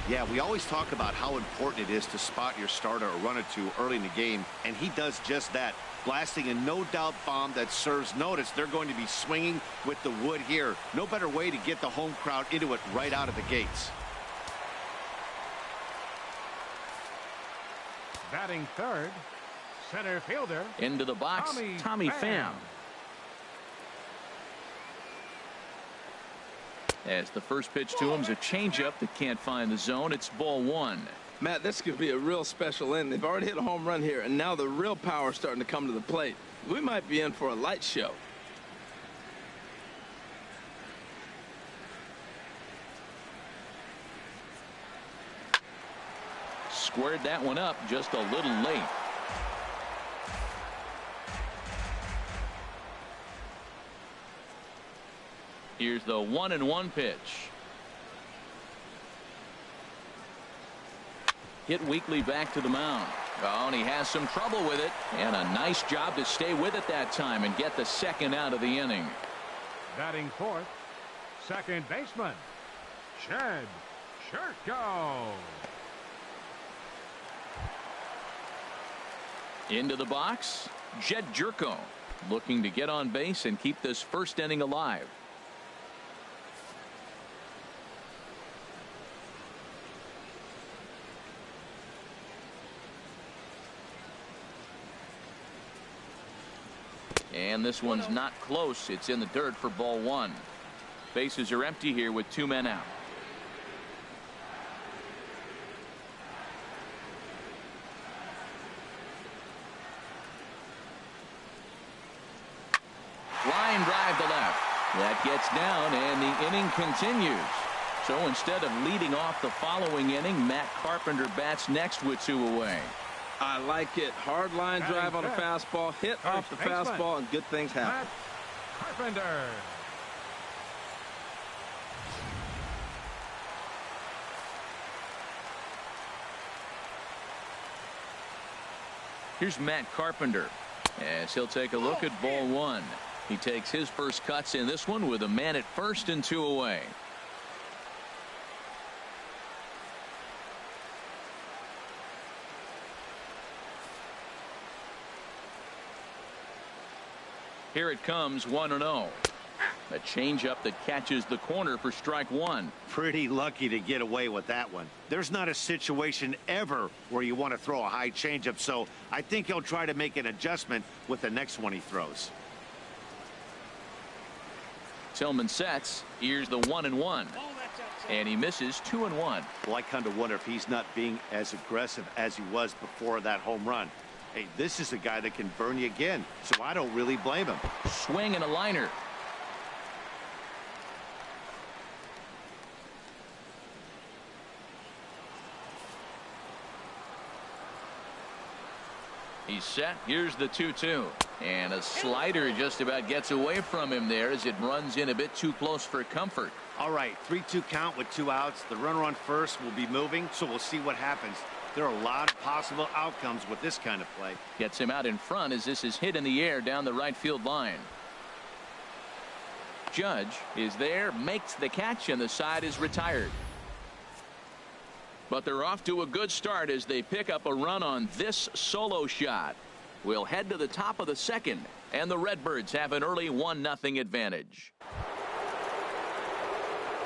Yeah, we always talk about how important it is to spot your starter or run or two early in the game, and he does just that, blasting a no-doubt bomb that serves notice. They're going to be swinging with the wood here. No better way to get the home crowd into it right out of the gates. Batting third, center fielder. Into the box, Tommy Pham. As the first pitch to him is a changeup that can't find the zone. It's ball 1. Matt, this could be a real special inning. They've already hit a home run here, and now the real power is starting to come to the plate. We might be in for a light show. Squared that one up just a little late. Here's the 1-1 pitch. Hit weakly back to the mound. Oh, and he has some trouble with it. And a nice job to stay with it that time and get the second out of the inning. Batting fourth, second baseman, Chad Sherko. Into the box, Jed Jerko, looking to get on base and keep this first inning alive. And this one's not close. It's in the dirt for ball 1. Bases are empty here with 2 men out. Line drive to left. That gets down, and the inning continues. So instead of leading off the following inning, Matt Carpenter bats next with 2 away. I like it. Hard line drive on a fastball, hit off the fastball, and good things happen. Matt Carpenter. Here's Matt Carpenter as he'll take a look at ball 1. He takes his first cuts in this one with a man at first and 2 away. Here it comes, 1-0. A changeup that catches the corner for strike one. Pretty lucky to get away with that one. There's not a situation ever where you want to throw a high changeup, so I think he'll try to make an adjustment with the next one he throws. Tillman sets. Here's the 1-1. And he misses 2-1. Well, I kind of wonder if he's not being as aggressive as he was before that home run. Hey, this is a guy that can burn you again, so I don't really blame him. Swing and a liner. He's set. Here's the 2-2. And a slider just about gets away from him there as it runs in a bit too close for comfort. All right, 3-2 count with 2 outs. The runner on first will be moving, so we'll see what happens. There are a lot of possible outcomes with this kind of play. Gets him out in front as this is hit in the air down the right field line. Judge is there, makes the catch, and the side is retired. But they're off to a good start as they pick up a run on this solo shot. We'll head to the top of the second, and the Redbirds have an early 1-0 advantage.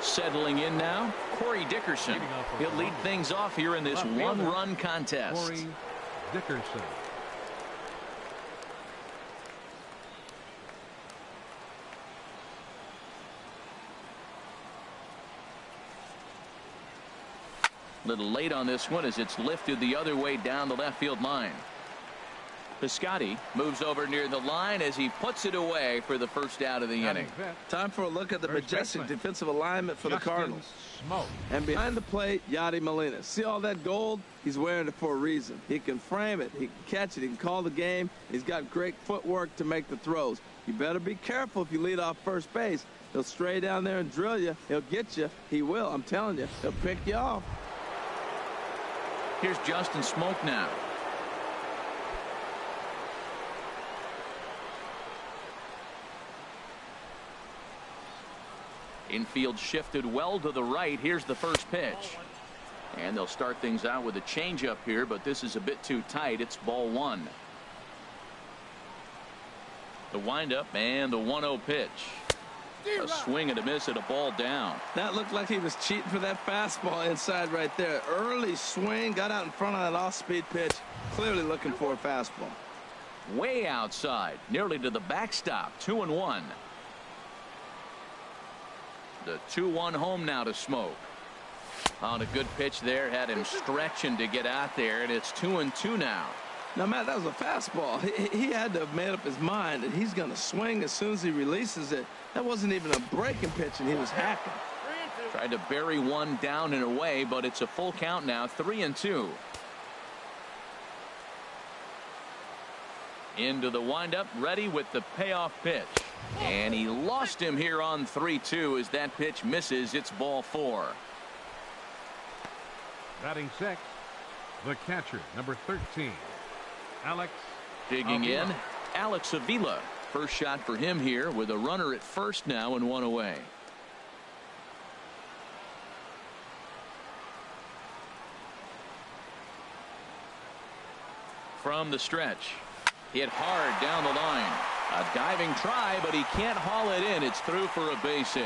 Settling in now, Corey Dickerson. He'll lead things off here in this one-run contest. Corey Dickerson. Little late on this one as it's lifted the other way down the left field line. Piscotty moves over near the line as he puts it away for the first out of the inning. Time for a look at the majestic defensive alignment for the Cardinals. And behind the plate, Yadi Molina. See all that gold? He's wearing it for a reason. He can frame it, he can catch it, he can call the game. He's got great footwork to make the throws. You better be careful if you lead off first base. He'll stray down there and drill you. He'll get you. He will, I'm telling you. He'll pick you off. Here's Justin Smoke now. Infield shifted well to the right. Here's the first pitch. And they'll start things out with a changeup here, but this is a bit too tight. It's ball one. The windup and the 1-0 pitch. A swing and a miss and a ball down. That looked like he was cheating for that fastball inside right there. Early swing, got out in front of that off-speed pitch. Clearly looking for a fastball. Way outside, nearly to the backstop. 2-1. The 2-1 home now to Smoke. On a good pitch there, had him stretching to get out there, and it's 2-2 now. Now, Matt, that was a fastball. He had to have made up his mind that he's going to swing as soon as he releases it. That wasn't even a breaking pitch, and he was hacking. Tried to bury one down and away, but it's a full count now, 3-2. Into the windup, ready with the payoff pitch. And he lost him here on 3-2 as that pitch misses. It's ball four. Batting sixth, the catcher, number 13, Alex. Digging Avila. in, Alex Avila. First shot for him here with a runner at first now and one away. From the stretch. Hit hard down the line. A diving try, but he can't haul it in. It's through for a base hit.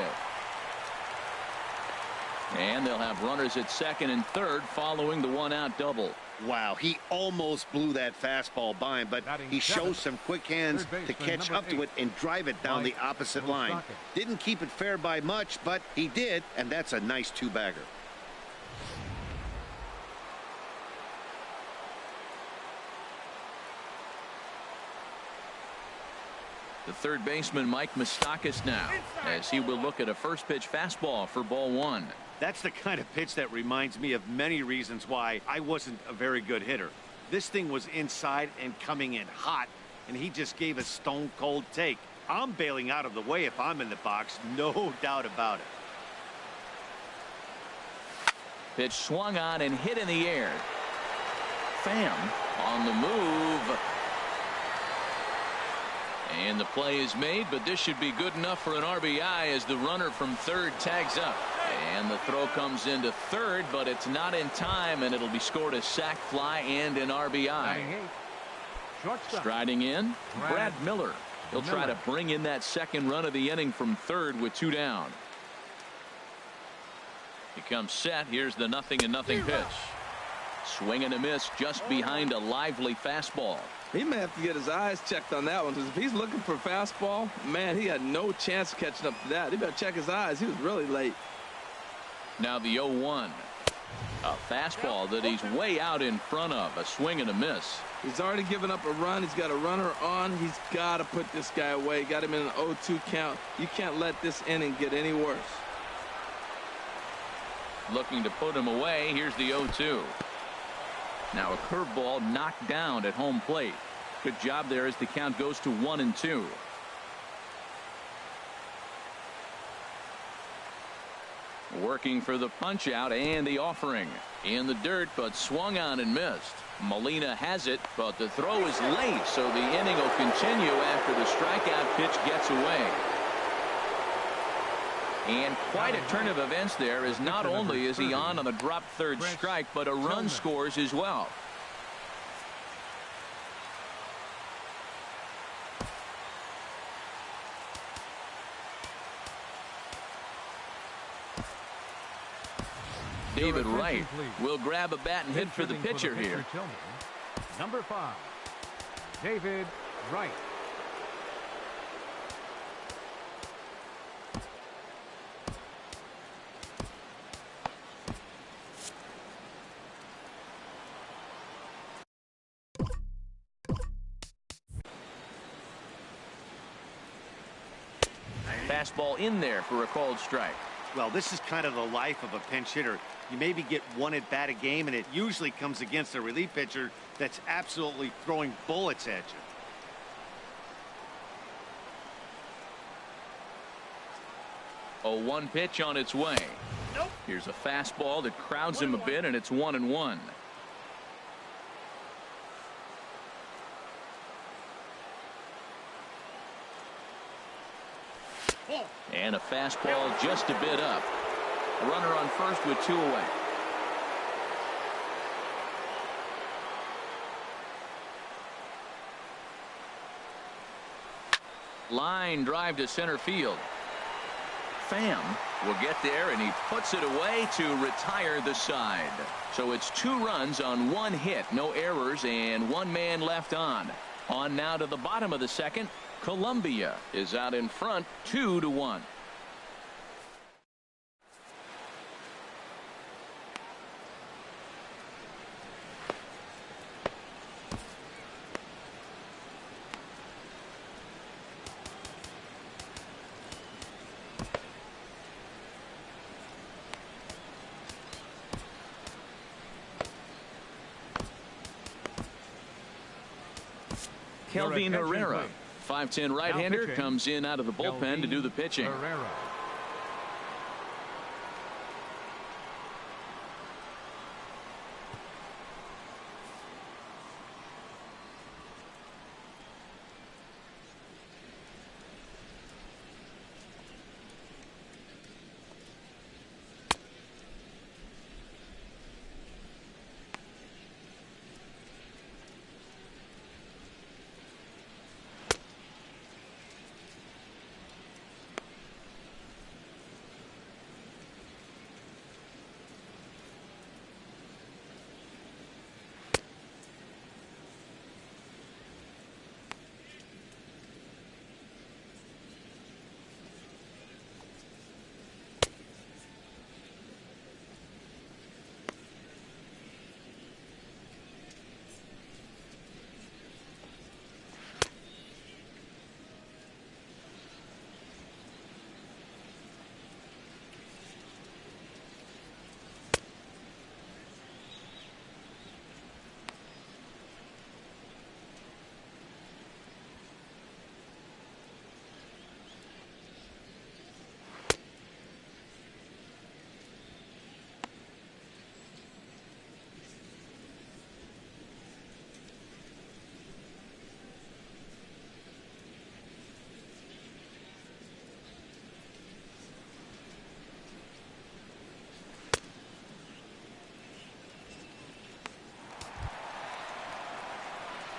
And they'll have runners at second and third following the one-out double. Wow, he almost blew that fastball by him, but he shows some quick hands to catch up to it and drive it down the opposite line. Didn't keep it fair by much, but he did, and that's a nice two-bagger. The third baseman, Mike Moustakas, now, as he will look at a first pitch fastball for ball one. That's the kind of pitch that reminds me of many reasons why I wasn't a very good hitter. This thing was inside and coming in hot, and he just gave a stone cold take. I'm bailing out of the way if I'm in the box, no doubt about it. Pitch swung on and hit in the air. Pham on the move. And the play is made, but this should be good enough for an RBI as the runner from third tags up. And the throw comes into third, but it's not in time, and it'll be scored a sac fly and an RBI. Striding in, Brad Miller. He'll try to bring in that second run of the inning from third with 2 down. He comes set. Here's the 0-0 pitch. Swing and a miss just behind a lively fastball. He may have to get his eyes checked on that one, because if he's looking for fastball, man, he had no chance of catching up to that. He better check his eyes. He was really late. Now the 0-1. A fastball that he's way out in front of. A swing and a miss. He's already given up a run. He's got a runner on. He's got to put this guy away. Got him in an 0-2 count. You can't let this inning get any worse. Looking to put him away. Here's the 0-2. Now a curveball knocked down at home plate. Good job there as the count goes to 1-2. Working for the punch out and the offering. In the dirt, but swung on and missed. Molina has it, but the throw is late, so the inning will continue after the strikeout pitch gets away. And quite a turn of events there, as not only is he on the drop third strike, but a run scores as well. David Wright will grab a bat and hit for the pitcher here. Number 5, David Wright. Fastball in there for a called strike. Well, this is kind of the life of a pinch hitter. You maybe get one at bat a game, and it usually comes against a relief pitcher that's absolutely throwing bullets at you. 0-1 pitch on its way. Nope. Here's a fastball that crowds him a bit, and it's 1-1. And a fastball just a bit up. Runner on first with 2 away. Line drive to center field. Pham will get there, and he puts it away to retire the side. So it's 2 runs on 1 hit, no errors, and 1 man left on. On now to the bottom of the second. Columbia is out in front 2-1. Kelvin Herrera, 5'10" right-hander, comes in out of the bullpen to do the pitching. Herrera.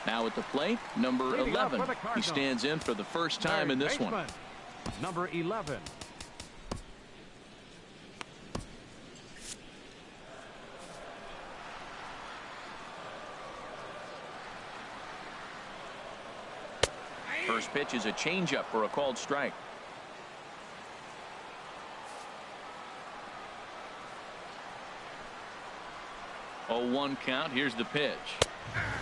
Now at the plate, number Leading off 11. for the He Cardinals. stands in for the first time in this one. Baseman, number 11. First pitch is a changeup for a called strike. 0-1 count. Here's the pitch.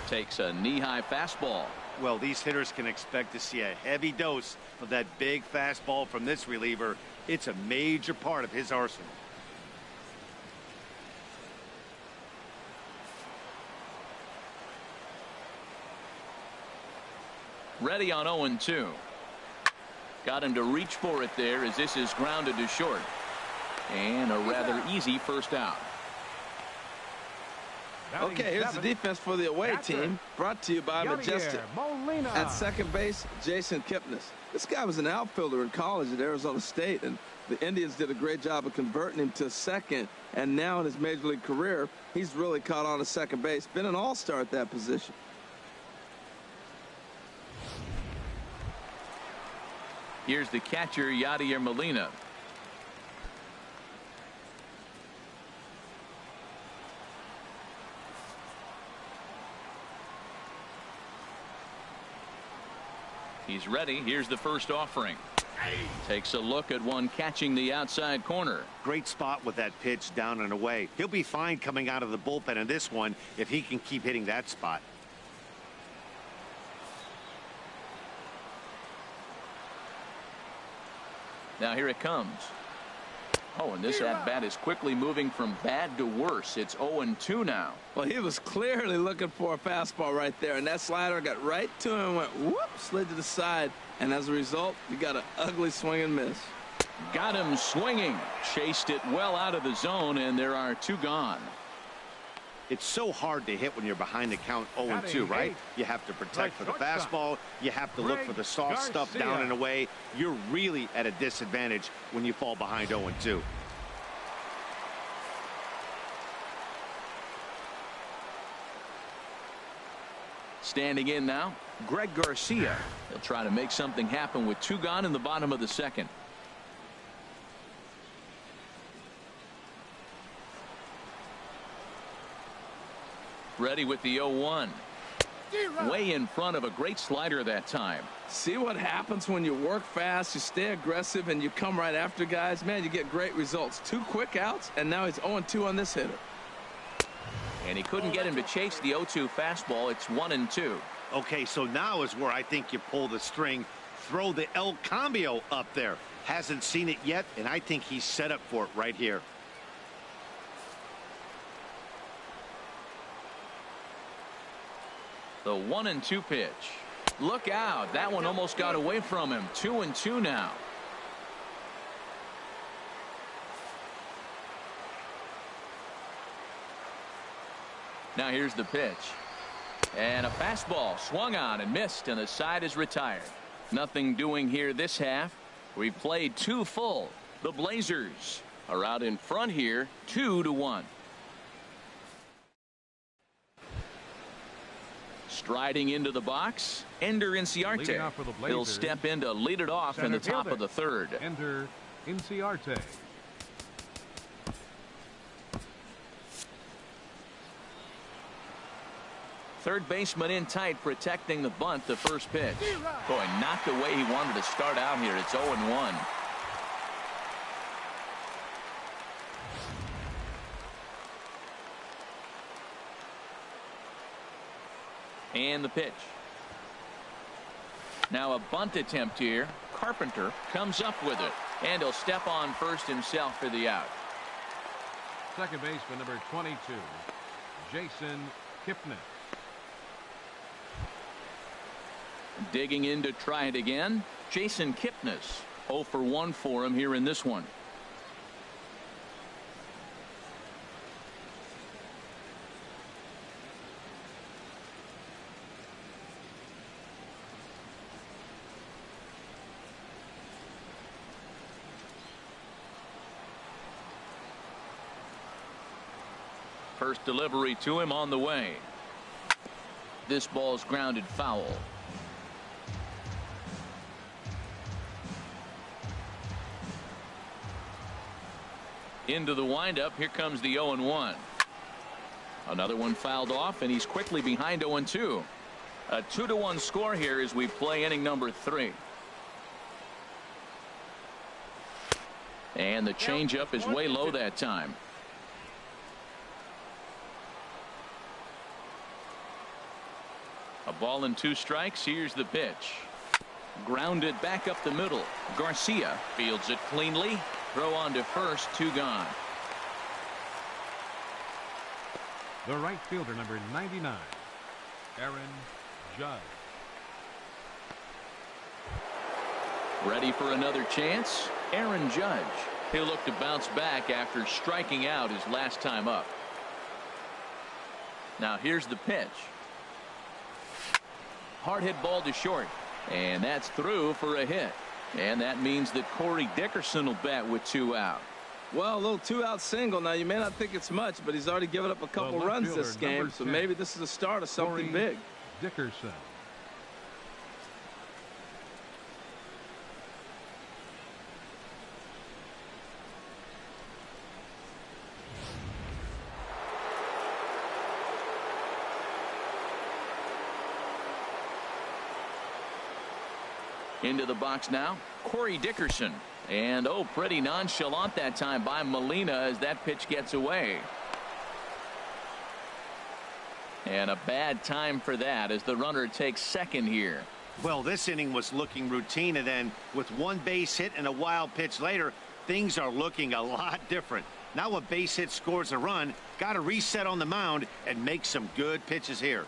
Takes a knee-high fastball. Well, these hitters can expect to see a heavy dose of that big fastball from this reliever. It's a major part of his arsenal. Ready on 0-2. Got him to reach for it there as this is grounded to short. And a rather easy first out. Okay, here's the defense for the away team, brought to you by Majestic. Molina. At second base, Jason Kipnis. This guy was an outfielder in college at Arizona State, and the Indians did a great job of converting him to second. And now in his major league career, he's really caught on to second base. Been an all-star at that position. Here's the catcher, Yadier Molina. He's ready. Here's the first offering. Takes a look at one catching the outside corner. Great spot with that pitch down and away. He'll be fine coming out of the bullpen in this one if he can keep hitting that spot. Now here it comes. Oh, and this at-bat is quickly moving from bad to worse. It's 0-2 now. Well, he was clearly looking for a fastball right there, and that slider got right to him and went whoop, slid to the side. And as a result, you got an ugly swing and miss. Got him swinging. Chased it well out of the zone, and there are two gone. It's so hard to hit when you're behind the count 0-2, right? You have to protect for the fastball. You have to look for the soft stuff down and away. You're really at a disadvantage when you fall behind 0-2. Standing in now, Greg Garcia. He'll try to make something happen with two gone in the bottom of the second. Ready with the 0-1. Way in front of a great slider that time. See what happens when you work fast, you stay aggressive, and you come right after guys? Man, you get great results. 2 quick outs, and now he's 0-2 on this hitter. And he couldn't get him to chase the 0-2 fastball. It's 1-2. Okay, so now is where I think you pull the string. Throw the El Cambio up there. Hasn't seen it yet, and I think he's set up for it right here. The 1-2 pitch. Look out. That one almost got away from him. 2-2 now. Now here's the pitch. And a fastball swung on and missed, and the side is retired. Nothing doing here this half. We've played 2 full. The Blazers are out in front here, 2-1. Striding into the box, Ender Inciarte. He'll step in to lead it off in the top of the third. Ender Inciarte. Third baseman in tight, protecting the bunt. The first pitch. Boy, not the way he wanted to start out here. It's 0-1. And the pitch. Now a bunt attempt here. Carpenter comes up with it, and he'll step on first himself for the out. Second baseman number 22, Jason Kipnis. Digging in to try it again, Jason Kipnis. 0 for 1 for him here in this one. First delivery to him on the way. This ball's grounded foul. Into the windup. Here comes the 0-1. Another one fouled off, and he's quickly behind 0-2. A 2-1 score here as we play inning number 3. And the changeup is way low that time. A ball and 2 strikes. Here's the pitch. Grounded back up the middle. Garcia fields it cleanly. Throw on to first. 2 gone. The right fielder, number 99, Aaron Judge. Ready for another chance. Aaron Judge. He'll look to bounce back after striking out his last time up. Now here's the pitch. Hard hit ball to short. And that's through for a hit. And that means that Corey Dickerson will bat with 2 out. Well, a little 2-out single. Now, you may not think it's much, but he's already given up a couple runs this game, so maybe this is the start of something big. Dickerson. Into the box now, Corey Dickerson. And pretty nonchalant that time by Molina as that pitch gets away. And a bad time for that as the runner takes second here. Well, this inning was looking routine, and then with 1 base hit and a wild pitch later, things are looking a lot different. Now a base hit scores a run, got to reset on the mound and make some good pitches here.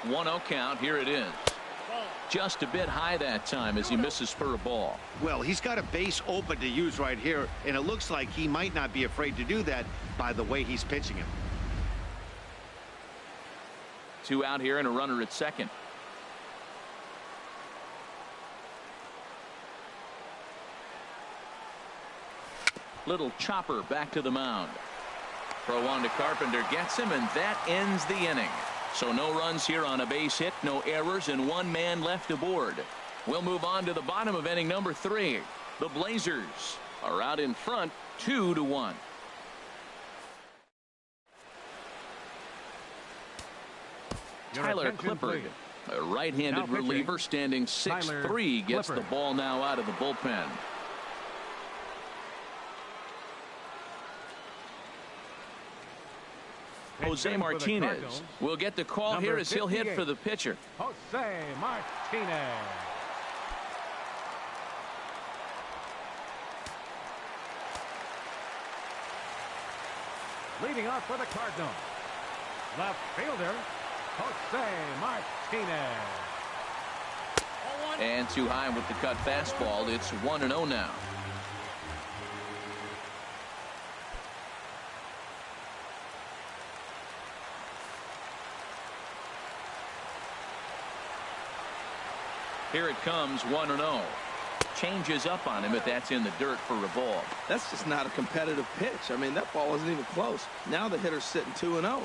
One 1-0 count. Here it is. Just a bit high that time as he misses for a ball. Well, he's got a base open to use right here, and it looks like he might not be afraid to do that by the way he's pitching him. 2 out here and a runner at second. Little chopper back to the mound. Throw on to Carpenter, gets him, and that ends the inning. So no runs here on a base hit, no errors, and 1 man left aboard. We'll move on to the bottom of inning number 3. The Blazers are out in front 2-1. Tyler Clippard, a right-handed reliever standing 6'3", gets the ball now out of the bullpen. Jose Martinez will get the call here as he'll hit for the pitcher. Jose Martinez. Leading off for the Cardinals, left fielder Jose Martinez. And too high with the cut fastball. It's 1-0 now. Here it comes, 1-0. Changes up on him, but that's in the dirt for a ball. That's just not a competitive pitch. I mean, that ball wasn't even close. Now the hitter's sitting 2-0.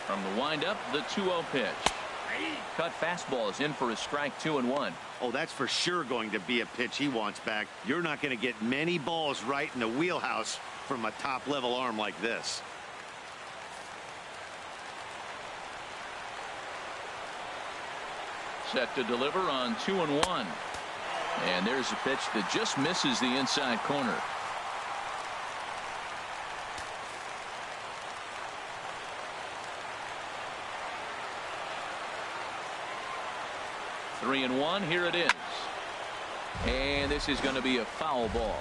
From the windup, the 2-0 pitch. Cut fastball is in for a strike, 2-1. Oh, that's for sure going to be a pitch he wants back. You're not going to get many balls right in the wheelhouse from a top-level arm like this. Set to deliver on 2-1. And there's a pitch that just misses the inside corner. Three and one. Here it is. And this is going to be a foul ball.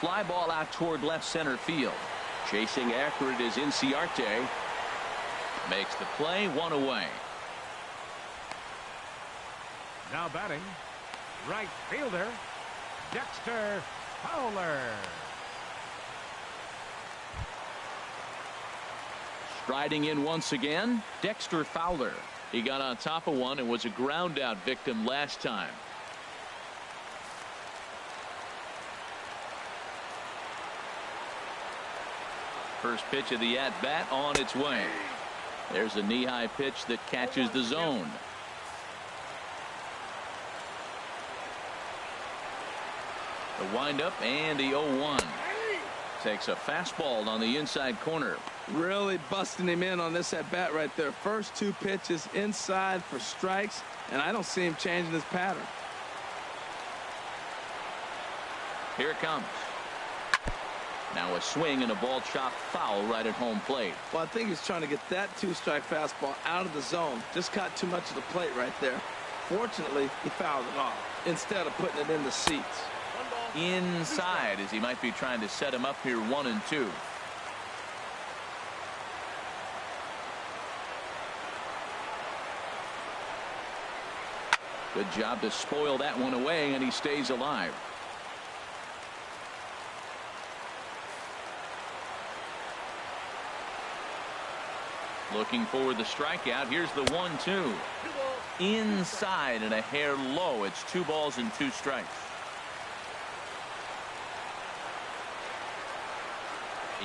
Fly ball out toward left center field. Chasing after it is Inciarte. Makes the play, one away. Now batting, Right fielder, Dexter Fowler. Striding in once again, Dexter Fowler. He got on top of one and was a ground out victim last time. First pitch of the at-bat on its way. There's a knee-high pitch that catches the zone. The windup and the 0-1. Takes a fastball on the inside corner. Really busting him in on this at-bat right there. First two pitches inside for strikes, and I don't see him changing his pattern. Here it comes. Now a swing and a ball chopped foul right at home plate. Well, I think he's trying to get that two-strike fastball out of the zone. Just caught too much of the plate right there. Fortunately, he fouled it off instead of putting it in the seats. Inside, as he might be trying to set him up here 1-2. Good job to spoil that one away, and he stays alive. Looking for the strikeout. Here's the 1-2. Inside and a hair low. It's 2 balls and 2 strikes.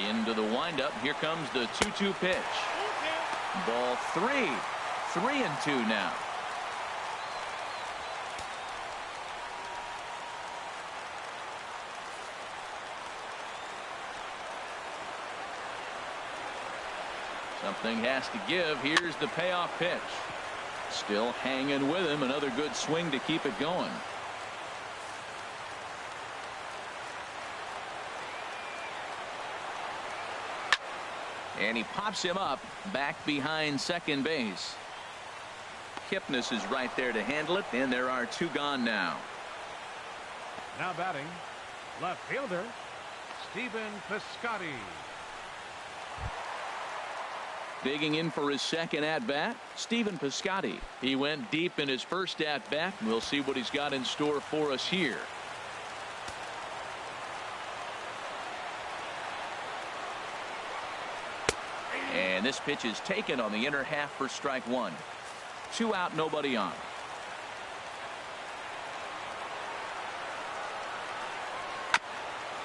Into the windup. Here comes the 2-2 pitch. Ball 3. 3-2 now. Something has to give. Here's the payoff pitch. Still hanging with him. Another good swing to keep it going. And he pops him up back behind second base. Kipnis is right there to handle it, and there are 2 gone now. Now batting, left fielder, Stephen Piscotty. Digging in for his second at-bat, Stephen Piscotty. He went deep in his first at-bat. We'll see what he's got in store for us here. And this pitch is taken on the inner half for strike 1. 2 out, nobody on.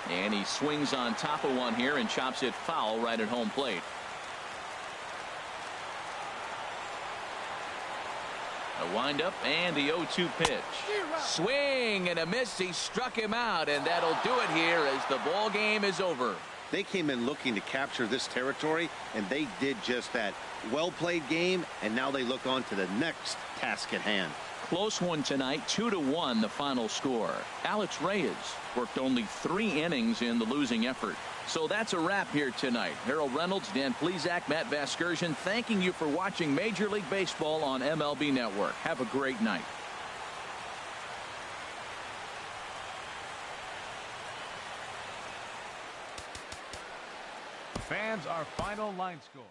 And he swings on top of one here and chops it foul right at home plate. A windup and the 0-2 pitch. Swing and a miss. He struck him out, and that'll do it here as the ball game is over. They came in looking to capture this territory, and they did just that. Well-played game, and now they look on to the next task at hand. Close one tonight, 2-1 the final score. Alex Reyes worked only 3 innings in the losing effort. So that's a wrap here tonight. Harold Reynolds, Dan Plesac, Matt Vasgersian, thanking you for watching Major League Baseball on MLB Network. Have a great night. Fans, our final line score.